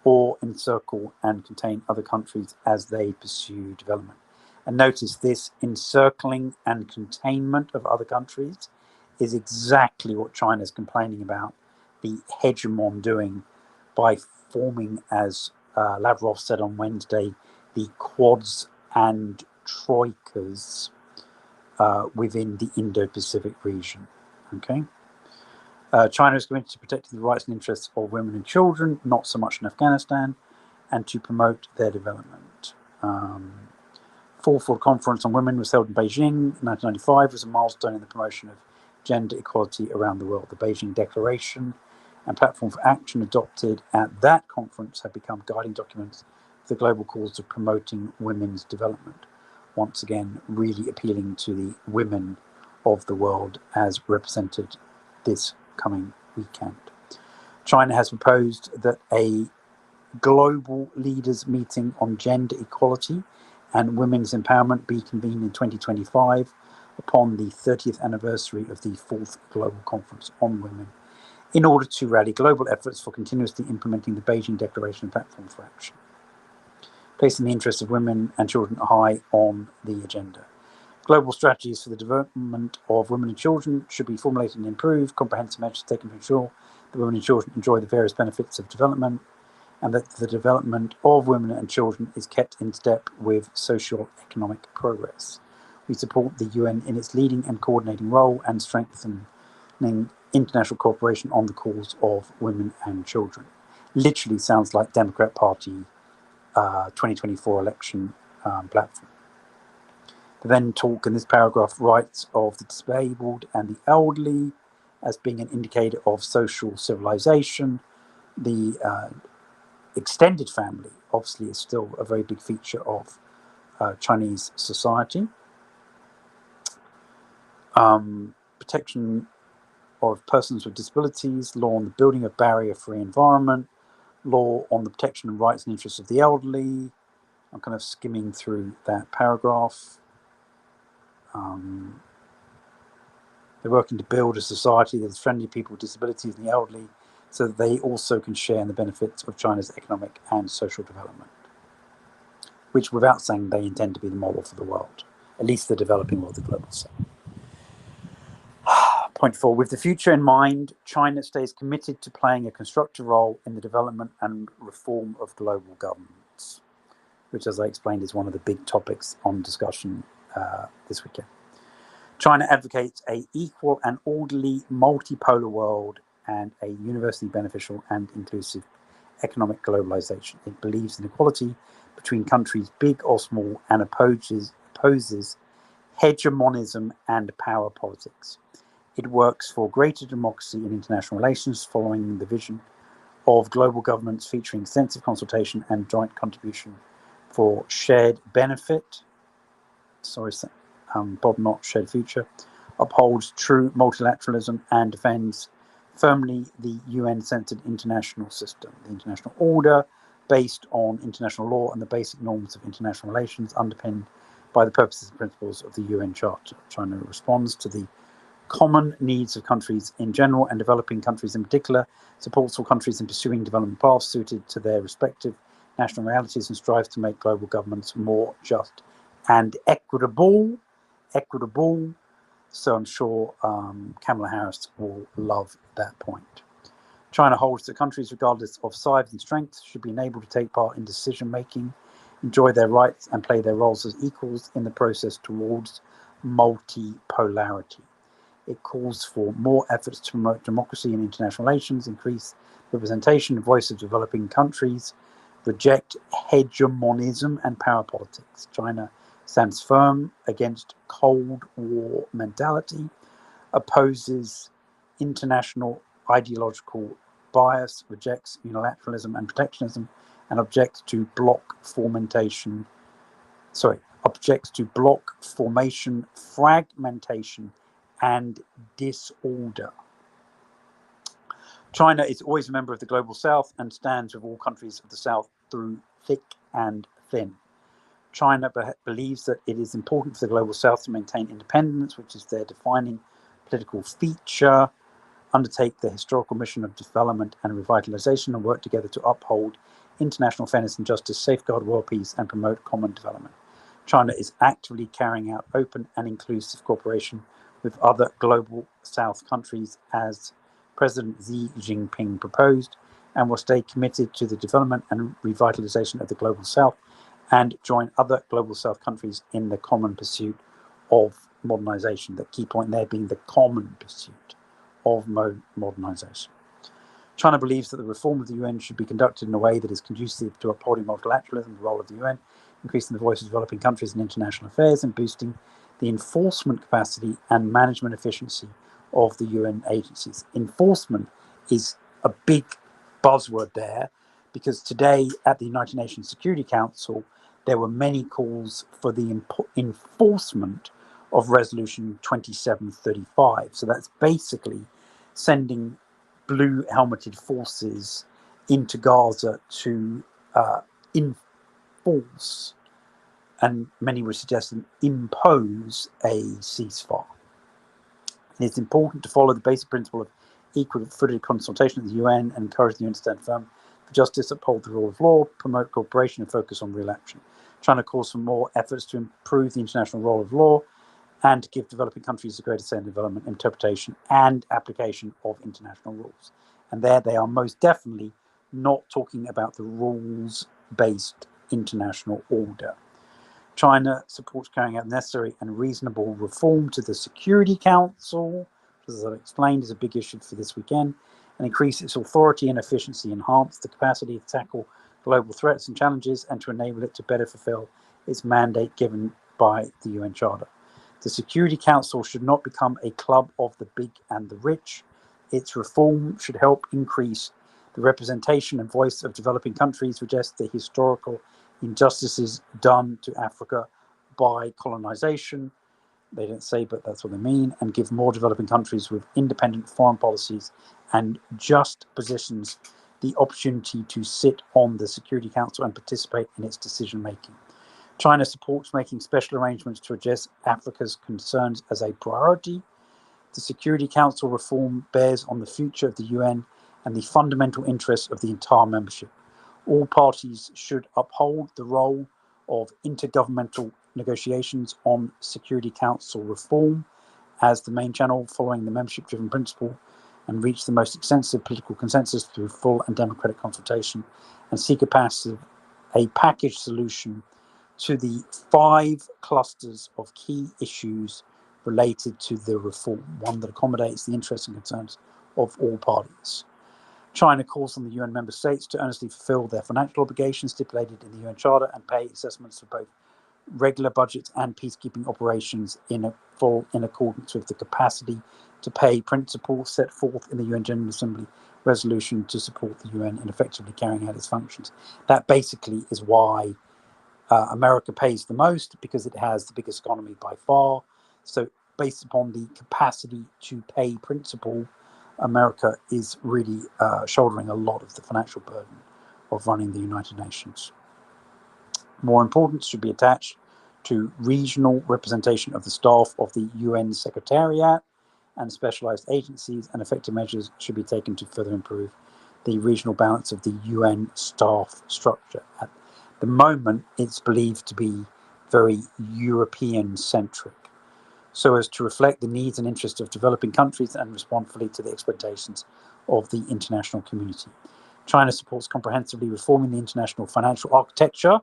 Speaker 3: or encircle and contain other countries as they pursue development. And notice this encircling and containment of other countries is exactly what China is complaining about the hegemon doing by forming, as Lavrov said on Wednesday, the quads and troikas within the Indo-Pacific region. Okay. China is committed to protecting the rights and interests of women and children, not so much in Afghanistan, and to promote their development. Fourth World Conference on Women was held in Beijing in 1995, was a milestone in the promotion of gender equality around the world. The Beijing Declaration and Platform for Action adopted at that conference have become guiding documents for the global cause of promoting women's development. Once again, really appealing to the women of the world as represented this coming weekend. China has proposed that a global leaders meeting on gender equality and women's empowerment be convened in 2025 upon the 30th anniversary of the 4th Global Conference on Women, in order to rally global efforts for continuously implementing the Beijing Declaration and Platform for Action, placing the interests of women and children high on the agenda. Global strategies for the development of women and children should be formulated and improved, comprehensive measures taken to ensure that women and children enjoy the various benefits of development, and that the development of women and children is kept in step with socio-economic progress. We support the UN in its leading and coordinating role and strengthening international cooperation on the cause of women and children. Literally sounds like Democrat Party 2024 election platform. They then talk in this paragraph rights of the disabled and the elderly as being an indicator of social civilization. The extended family obviously is still a very big feature of Chinese society. Protection of persons with disabilities, law on the building of barrier-free environment, law on the protection and rights and interests of the elderly. I'm kind of skimming through that paragraph. They're working to build a society that is friendly to people with disabilities and the elderly so that they also can share in the benefits of China's economic and social development, which without saying they intend to be the model for the world, at least the developing world, the global south. Point 4, with the future in mind, China stays committed to playing a constructive role in the development and reform of global governance, which, as I explained, is one of the big topics on discussion this weekend. China advocates an equal and orderly multipolar world and a universally beneficial and inclusive economic globalization. It believes in equality between countries, big or small, and opposes hegemonism and power politics. It works for greater democracy in international relations, following the vision of global governments featuring extensive consultation and joint contribution for shared benefit. Bob, not shared future. Upholds true multilateralism and defends firmly the UN-centered international system, the international order based on international law and the basic norms of international relations, underpinned by the purposes and principles of the UN Charter. China responds to the common needs of countries in general and developing countries in particular, supports all countries in pursuing development paths suited to their respective national realities, and strives to make global governments more just and equitable. So I'm sure Kamala Harris will love that point. China holds that countries, regardless of size and strength, should be enabled to take part in decision-making, enjoy their rights, and play their roles as equals in the process towards multipolarity. It calls for more efforts to promote democracy in international relations, increase representation and voice of developing countries, reject hegemonism and power politics. China stands firm against Cold War mentality, opposes international ideological bias, rejects unilateralism and protectionism, and objects to bloc formation, fragmentation, and disorder. China is always a member of the Global South and stands with all countries of the South through thick and thin. China believes that it is important for the Global South to maintain independence, which is their defining political feature, undertake the historical mission of development and revitalization, and work together to uphold international fairness and justice, safeguard world peace, and promote common development. China is actively carrying out open and inclusive cooperation with other Global South countries, as President Xi Jinping proposed, and will stay committed to the development and revitalization of the Global South and join other Global South countries in the common pursuit of modernization. The key point there being the common pursuit of modernization. China believes that the reform of the UN should be conducted in a way that is conducive to upholding multilateralism, the role of the UN, increasing the voice of developing countries in international affairs, and boosting the enforcement capacity and management efficiency of the UN agencies. Enforcement is a big buzzword there, because today at the United Nations Security Council, there were many calls for the enforcement of Resolution 2735. So that's basically sending blue helmeted forces into Gaza to enforce, and many were suggesting impose, a ceasefire. And it's important to follow the basic principle of equal-footed consultation at the UN and encourage the UN to stand firm for justice, uphold the rule of law, promote cooperation, and focus on real action. China calls for more efforts to improve the international role of law and to give developing countries a greater say in development, interpretation, and application of international rules. And there they are most definitely not talking about the rules-based international order. China supports carrying out necessary and reasonable reform to the Security Council, which, as I explained, is a big issue for this weekend, and increase its authority and efficiency, enhance the capacity to tackle global threats and challenges, and to enable it to better fulfill its mandate given by the UN Charter. The Security Council should not become a club of the big and the rich. Its reform should help increase the representation and voice of developing countries, redress the historical injustices done to Africa by colonization. They don't say, but that's what they mean, and give more developing countries with independent foreign policies and just positions the opportunity to sit on the Security Council and participate in its decision making. China supports making special arrangements to address Africa's concerns as a priority. The Security Council reform bears on the future of the UN and the fundamental interests of the entire membership. All parties should uphold the role of intergovernmental negotiations on Security Council reform as the main channel following the membership-driven principle, and reach the most extensive political consensus through full and democratic consultation, and seek a package solution to the 5 clusters of key issues related to the reform, one that accommodates the interests and concerns of all parties. China calls on the UN member states to earnestly fulfill their financial obligations stipulated in the UN Charter and pay assessments for both regular budgets and peacekeeping operations in accordance with the capacity to pay principle set forth in the UN General Assembly resolution to support the UN in effectively carrying out its functions. That basically is why America pays the most, because it has the biggest economy by far. So based upon the capacity to pay principle, America is really shouldering a lot of the financial burden of running the United Nations. More importance should be attached to regional representation of the staff of the UN Secretariat and specialized agencies, and effective measures should be taken to further improve the regional balance of the UN staff structure. At the moment, it's believed to be very European-centric, so as to reflect the needs and interests of developing countries and respond fully to the expectations of the international community. China supports comprehensively reforming the international financial architecture.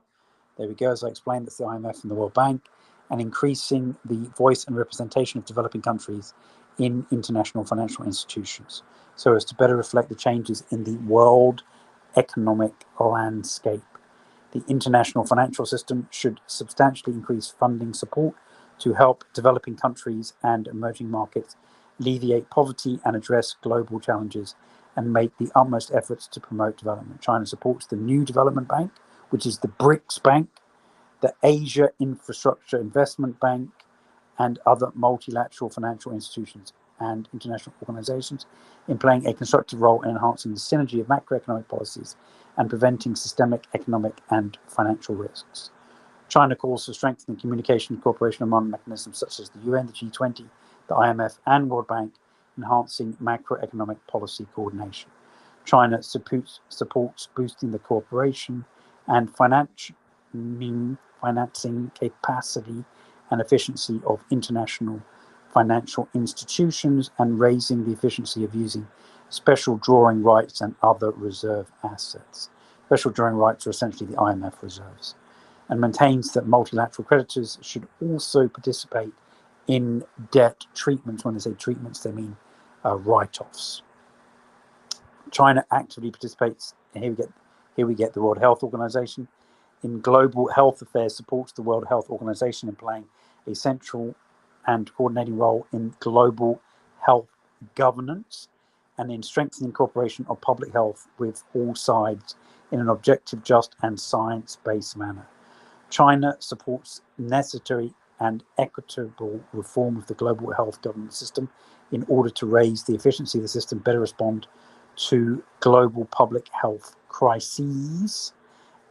Speaker 3: There we go, as I explained, that's the IMF and the World Bank, and increasing the voice and representation of developing countries in international financial institutions, so as to better reflect the changes in the world economic landscape. The international financial system should substantially increase funding support to help developing countries and emerging markets alleviate poverty and address global challenges, and make the utmost efforts to promote development. China supports the new development bank, which is the BRICS Bank, the Asia Infrastructure Investment Bank, and other multilateral financial institutions and international organizations, in playing a constructive role in enhancing the synergy of macroeconomic policies and preventing systemic economic and financial risks. China calls for strengthening communication and cooperation among mechanisms such as the UN, the G20, the IMF, and World Bank, enhancing macroeconomic policy coordination. China supports boosting the cooperation and financing capacity and efficiency of international financial institutions, and raising the efficiency of using special drawing rights and other reserve assets. Special drawing rights are essentially the IMF reserves, and maintains that multilateral creditors should also participate in debt treatments. When they say treatments, they mean write-offs. China actively participates, and here we get the World Health Organization, in global health affairs, supports the World Health Organization in playing a central and coordinating role in global health governance, and in strengthening cooperation of public health with all sides in an objective, just, and science-based manner. China supports necessary and equitable reform of the global health governance system in order to raise the efficiency of the system, better respond to global public health crises,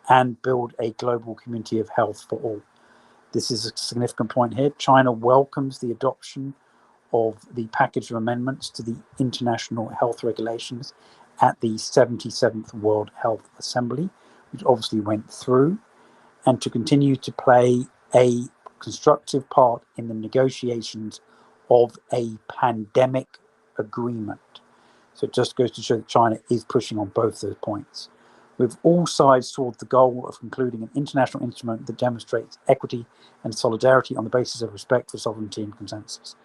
Speaker 3: and build a global community of health for all. This is a significant point here. China welcomes the adoption of the package of amendments to the international health regulations at the 77th World Health Assembly, which obviously went through, and to continue to play a constructive part in the negotiations of a pandemic agreement. So it just goes to show that China is pushing on both those points, with all sides toward the goal of concluding an international instrument that demonstrates equity and solidarity on the basis of respect for sovereignty and consensus.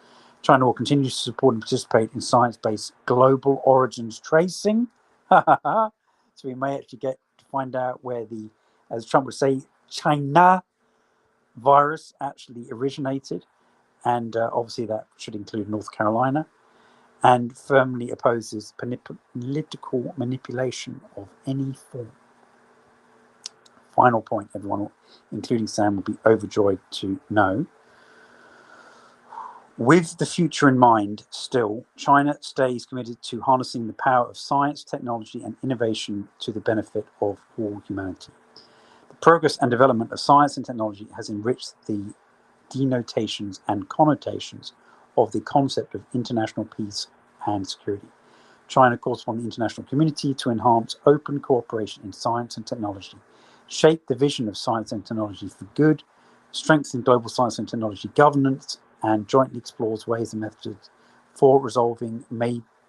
Speaker 3: China will continue to support and participate in science-based global origins tracing. So we may actually get to find out where the, as Trump would say, China virus actually originated. And obviously that should include North Carolina, and firmly opposes political manipulation of any form. Final point, everyone, including Sam, will be overjoyed to know. With the future in mind still, China stays committed to harnessing the power of science, technology, and innovation to the benefit of all humanity. The progress and development of science and technology has enriched the denotations and connotations of the concept of international peace and security. China calls upon the international community to enhance open cooperation in science and technology, shape the vision of science and technology for good, strengthen global science and technology governance, and jointly explores ways and methods for resolving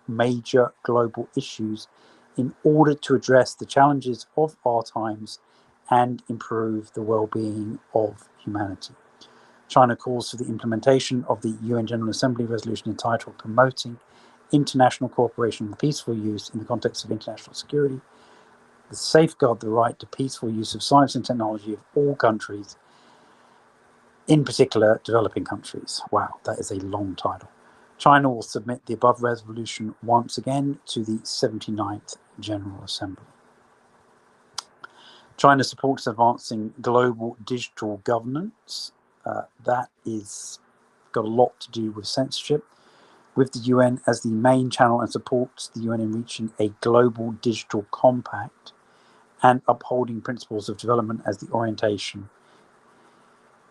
Speaker 3: major global issues in order to address the challenges of our times and improve the well-being of humanity. China calls for the implementation of the UN General Assembly resolution entitled Promoting International Cooperation and Peaceful Use in the Context of International Security, to safeguard the right to peaceful use of science and technology of all countries, in particular developing countries. Wow, that is a long title. China will submit the above resolution once again to the 79th General Assembly. China supports advancing global digital governance. That is got a lot to do with censorship, with the UN as the main channel, and supports the UN in reaching a global digital compact and upholding principles of development as the orientation,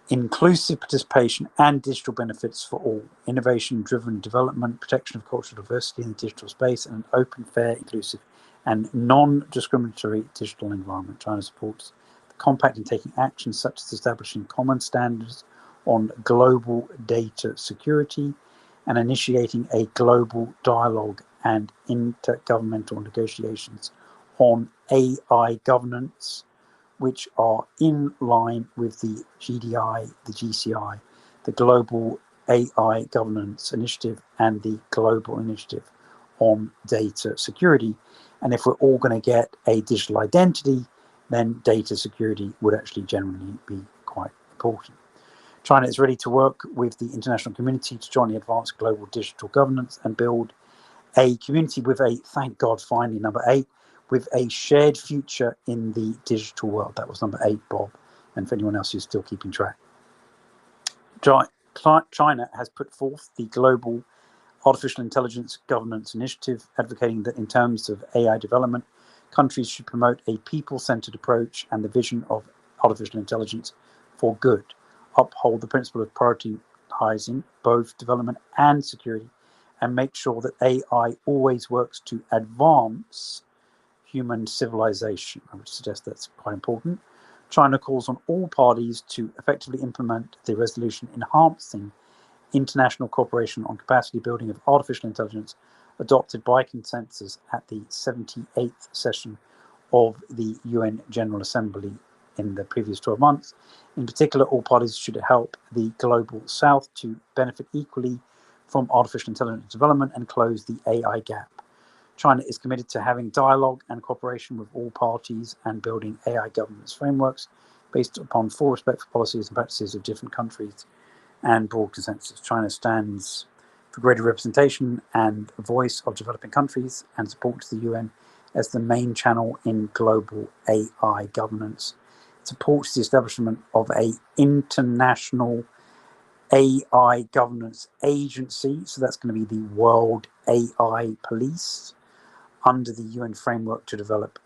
Speaker 3: inclusive participation and digital benefits for all, innovation-driven development, protection of cultural diversity in the digital space, and an open, fair, inclusive, and non-discriminatory digital environment. China supports the compact in taking actions such as establishing common standards on global data security and initiating a global dialogue and intergovernmental negotiations on AI governance, which are in line with the GDI, the GCI, the Global AI Governance Initiative, and the Global Initiative on Data Security. And if we're all going to get a digital identity, then data security would actually generally be quite important. China is ready to work with the international community to jointly advance global digital governance and build a community with a, thank God, finally, number 8, with a shared future in the digital world. That was number 8, Bob, and for anyone else who's still keeping track. China has put forth the Global Artificial Intelligence Governance Initiative, advocating that in terms of AI development, countries should promote a people-centered approach and the vision of artificial intelligence for good, uphold the principle of prioritizing both development and security, and make sure that AI always works to advance human civilization. I would suggest that's quite important. China calls on all parties to effectively implement the resolution enhancing international cooperation on capacity building of artificial intelligence adopted by consensus at the 78th session of the UN General Assembly in the previous 12 months. In particular, all parties should help the global south to benefit equally from artificial intelligence development and close the AI gap. China is committed to having dialogue and cooperation with all parties and building AI governance frameworks based upon full respect for policies and practices of different countries and broad consensus. China stands for greater representation and voice of developing countries and supports the UN as the main channel in global AI governance. It supports the establishment of an international AI governance agency, so that's going to be the World AI Police, under the UN framework to develop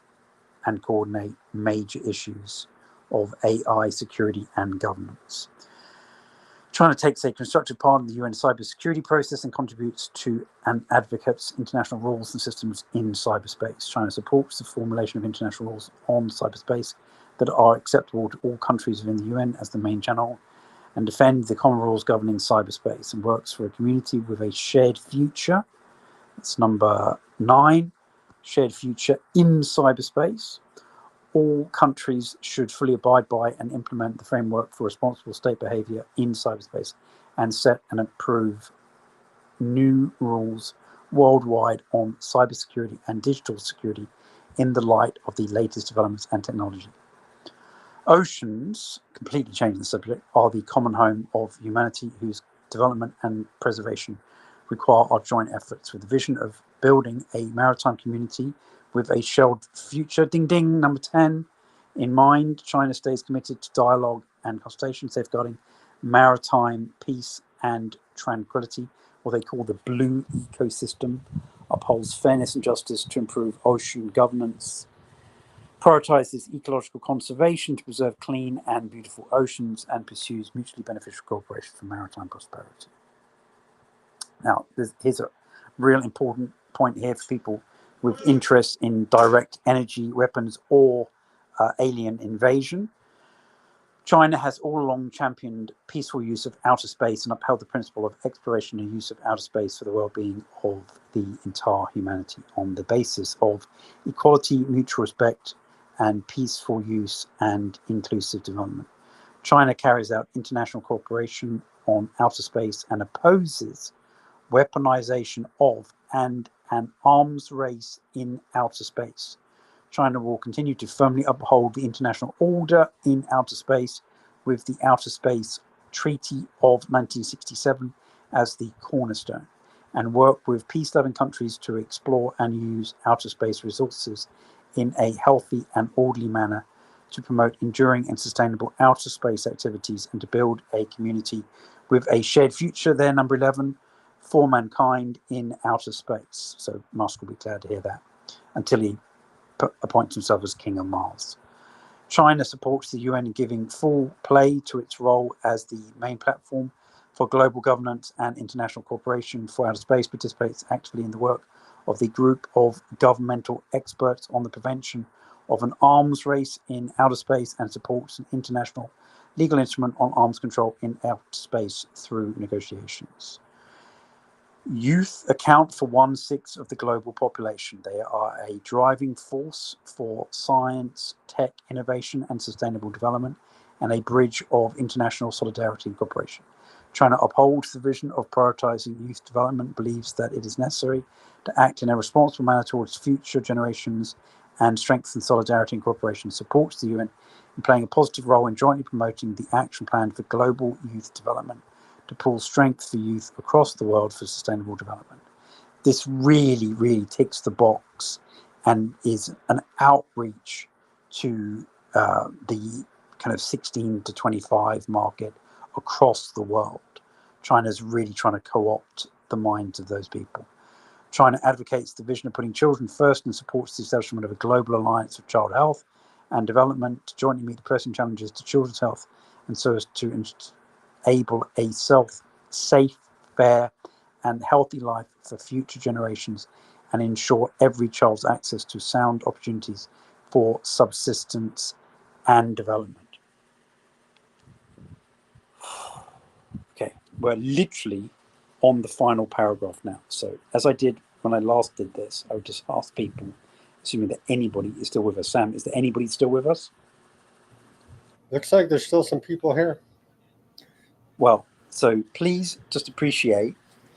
Speaker 3: and coordinate major issues of AI security and governance. China takes a constructive part in the UN cybersecurity process and contributes to and advocates international rules and systems in cyberspace. China supports the formulation of international rules on cyberspace that are acceptable to all countries within the UN as the main channel, and defend the common rules governing cyberspace, and works for a community with a shared future. It's number 9, shared future in cyberspace. All countries should fully abide by and implement the framework for responsible state behavior in cyberspace and set and approve new rules worldwide on cybersecurity and digital security in the light of the latest developments and technology. Oceans, completely changing the subject, are the common home of humanity whose development and preservation require our joint efforts with the vision of building a maritime community with a shared future, ding ding, number 10, in mind. China stays committed to dialogue and consultation, safeguarding maritime peace and tranquility, what they call the blue ecosystem, upholds fairness and justice to improve ocean governance, prioritizes ecological conservation to preserve clean and beautiful oceans, and pursues mutually beneficial cooperation for maritime prosperity. Now, here's a real important point here for people with interest in direct energy weapons or alien invasion. China has all along championed peaceful use of outer space and upheld the principle of exploration and use of outer space for the well-being of the entire humanity on the basis of equality, mutual respect, and peaceful use and inclusive development. China carries out international cooperation on outer space and opposes weaponization of and an arms race in outer space. China will continue to firmly uphold the international order in outer space with the Outer Space Treaty of 1967 as the cornerstone, and work with peace-loving countries to explore and use outer space resources in a healthy and orderly manner to promote enduring and sustainable outer space activities and to build a community with a shared future, there, number 11, for mankind in outer space. So Musk will be glad to hear that, until he appoints himself as King of Mars. China supports the UN in giving full play to its role as the main platform for global governance and international cooperation for outer space, participates actively in the work of the group of governmental experts on the prevention of an arms race in outer space, and supports an international legal instrument on arms control in outer space through negotiations. Youth account for 1/6 of the global population. They are a driving force for science, tech, innovation, and sustainable development, and a bridge of international solidarity and cooperation. China upholds the vision of prioritizing youth development, believes that it is necessary to act in a responsible manner towards future generations, and strengthen solidarity and cooperation, supports the UN in playing a positive role in jointly promoting the action plan for global youth development to pull strength for youth across the world for sustainable development. This really, really ticks the box and is an outreach to the kind of 16 to 25 market across the world. China's really trying to co-opt the minds of those people. China advocates the vision of putting children first and supports the establishment of a global alliance of child health and development to jointly meet the pressing challenges to children's health, and so as to enable a safe, fair, and healthy life for future generations, and ensure every child's access to sound opportunities for subsistence and development. Okay, we're literally on the final paragraph now. So as I did when I last did this, I would just ask people, assuming that anybody is still with us. Sam, is there anybody still with us?
Speaker 2: Looks like there's still some people here.
Speaker 3: Well, so please just appreciate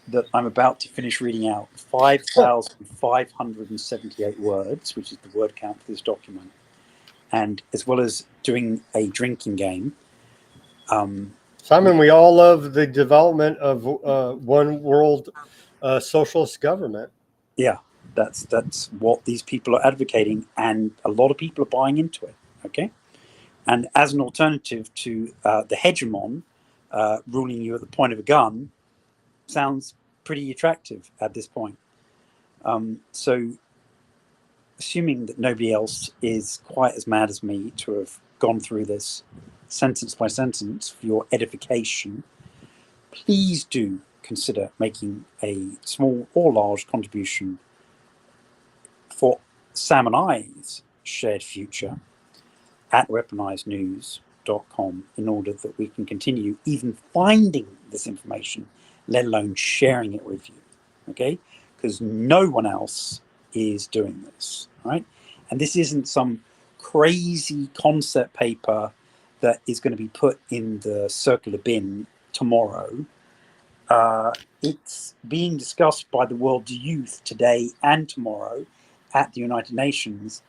Speaker 3: that I'm about to finish reading out 5,578 words, which is the word count for this document, and as well as doing a drinking game.
Speaker 2: Simon, we all love the development of one world socialist government.
Speaker 3: Yeah, that's what these people are advocating, and a lot of people are buying into it. Okay, and as an alternative to the hegemon ruling you at the point of a gun, sounds pretty attractive at this point. So, assuming that nobody else is quite as mad as me to have gone through this sentence by sentence for your edification, please do consider making a small or large contribution for Sam and I's shared future at weaponizednews.com in order that we can continue even finding this information, let alone sharing it with you. Okay? because no one else is doing this, right? And this isn't some crazy concept paper that is going to be put in the circular bin tomorrow. It's being discussed by the world's youth today and tomorrow at the United Nations,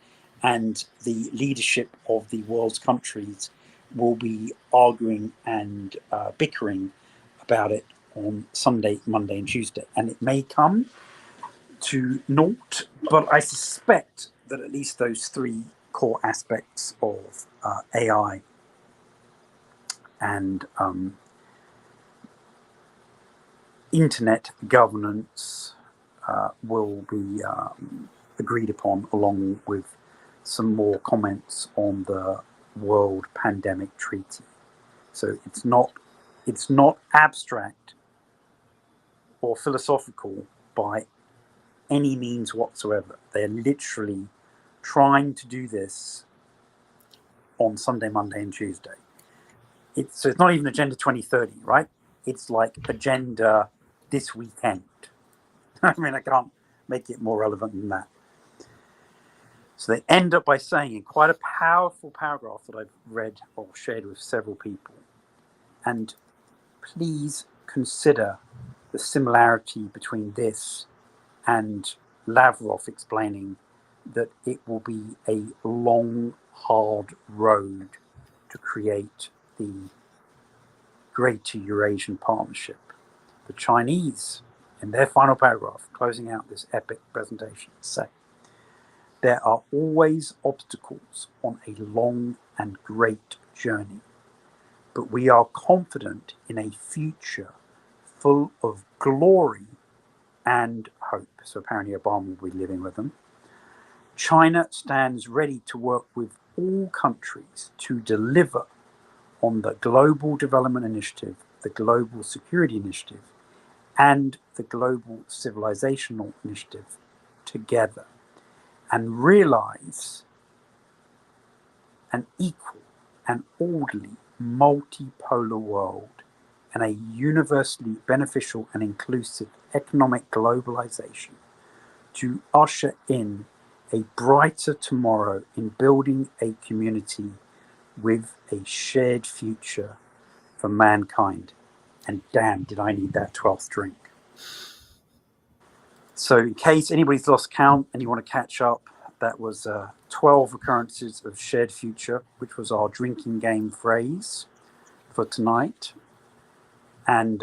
Speaker 3: and the leadership of the world's countries will be arguing and bickering about it on Sunday, Monday, and Tuesday. And it may come to naught, but I suspect that at least those three core aspects of AI and internet governance will be agreed upon, along with some more comments on the World Pandemic Treaty. So it's not abstract or philosophical by any means whatsoever. They're literally trying to do this on Sunday, Monday, and Tuesday. So it's not even Agenda 2030, right? It's like agenda this weekend. I mean, I can't make it more relevant than that. So they end up by saying, in quite a powerful paragraph that I've read or shared with several people, and please consider the similarity between this and Lavrov explaining that it will be a long, hard road to create the Greater Eurasian Partnership. The Chinese, in their final paragraph, closing out this epic presentation, say, there are always obstacles on a long and great journey, but we are confident in a future full of glory and hope. So apparently Obama will be living with them. China stands ready to work with all countries to deliver on the Global Development Initiative, the Global Security Initiative, and the Global Civilizational Initiative together, and realize an equal and orderly multipolar world and a universally beneficial and inclusive economic globalization to usher in a brighter tomorrow in building a community with a shared future for mankind. And damn, did I need that 12th drink. So in case anybody's lost count and you want to catch up, that was 12 occurrences of shared future, which was our drinking game phrase for tonight. And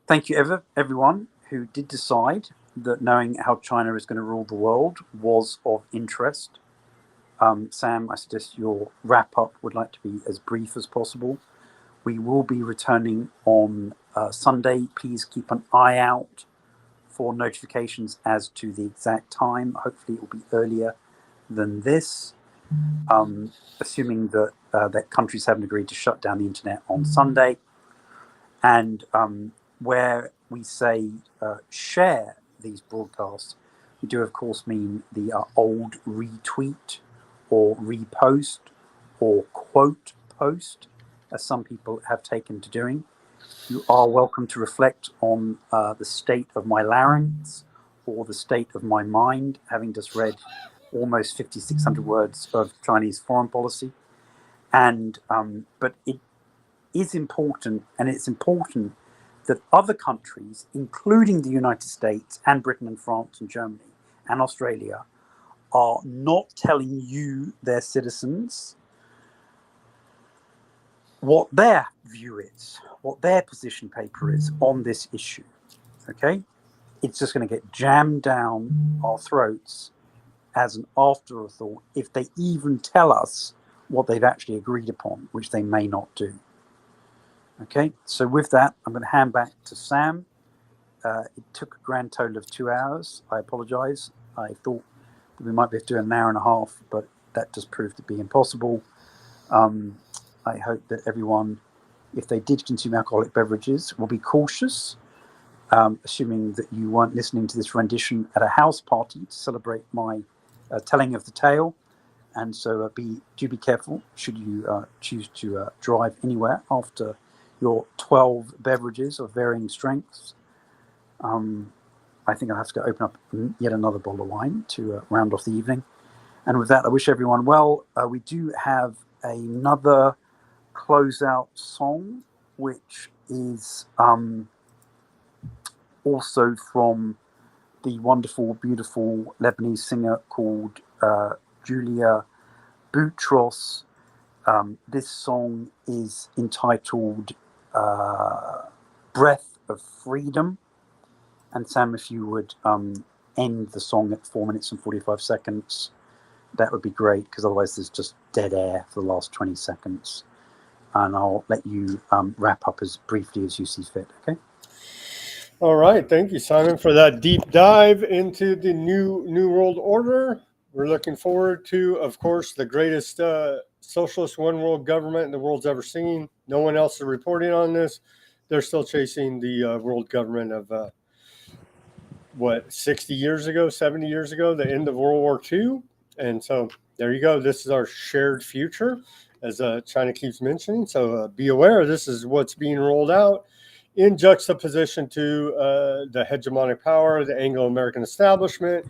Speaker 3: thank you everyone who did decide that knowing how China is going to rule the world was of interest. Sam, I suggest your wrap-up would like to be as brief as possible. We will be returning on Sunday. Please keep an eye out for notifications as to the exact time. Hopefully it will be earlier than this, assuming that that countries haven't agreed to shut down the internet on Sunday. And where we say share these broadcasts, we do of course mean the old retweet or repost or quote post, as some people have taken to doing. You are welcome to reflect on the state of my larynx or the state of my mind, having just read almost 5,600 words of Chinese foreign policy. And but it is important, and it's important that other countries, including the United States and Britain and France and Germany and Australia, are not telling you, their citizens, what their view is, what their position paper is on this issue. Okay? It's just going to get jammed down our throats as an afterthought if they even tell us what they've actually agreed upon, which they may not do. Okay, so with that, I'm going to hand back to Sam. It took a grand total of 2 hours. I apologize. I thought that we might be able to do an hour and a half, but that just proved to be impossible. I hope that everyone, if they did consume alcoholic beverages, will be cautious, assuming that you weren't listening to this rendition at a house party to celebrate my telling of the tale. And so do be careful should you choose to drive anywhere after your 12 beverages of varying strengths. I think I'll have to go open up yet another bottle of wine to round off the evening. And with that, I wish everyone well. We do have another closeout song, which is also from the wonderful, beautiful Lebanese singer called Julia Boutros. This song is entitled Breath of Freedom. And Sam, if you would end the song at 4 minutes and 45 seconds, that would be great, because otherwise there's just dead air for the last 20 seconds. And I'll let you wrap up as briefly as you see fit, okay?
Speaker 2: All right. Thank you, Simon, for that deep dive into the new world order. We're looking forward to, of course, the greatest socialist one world government the world's ever seen. No one else is reporting on this. They're still chasing the world government of, 60 years ago, 70 years ago, the end of World War II. And so there you go. This is our shared future, as China keeps mentioning. So be aware, this is what's being rolled out in juxtaposition to the hegemonic power, the Anglo-American establishment,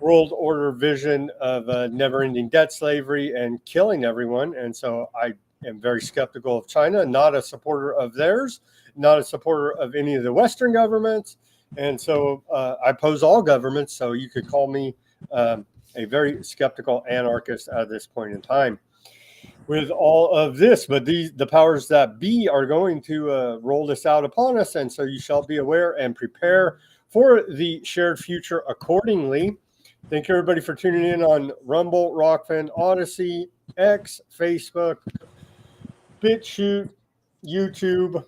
Speaker 2: world order vision of never-ending debt slavery and killing everyone. And so I am very skeptical of China, not a supporter of theirs, not a supporter of any of the Western governments. And so I oppose all governments. So you could call me a very skeptical anarchist at this point in time. With all of this, but the powers that be are going to roll this out upon us, and so you shall be aware and prepare for the shared future accordingly. Thank you, everybody, for tuning in on Rumble, Rockfin, Odyssey, X, Facebook, BitChute, YouTube.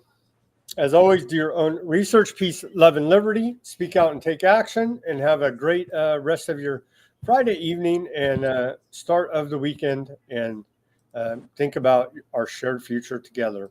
Speaker 2: As always, do your own research, peace, love, and liberty. Speak out and take action, and have a great rest of your Friday evening and start of the weekend, and think about our shared future together.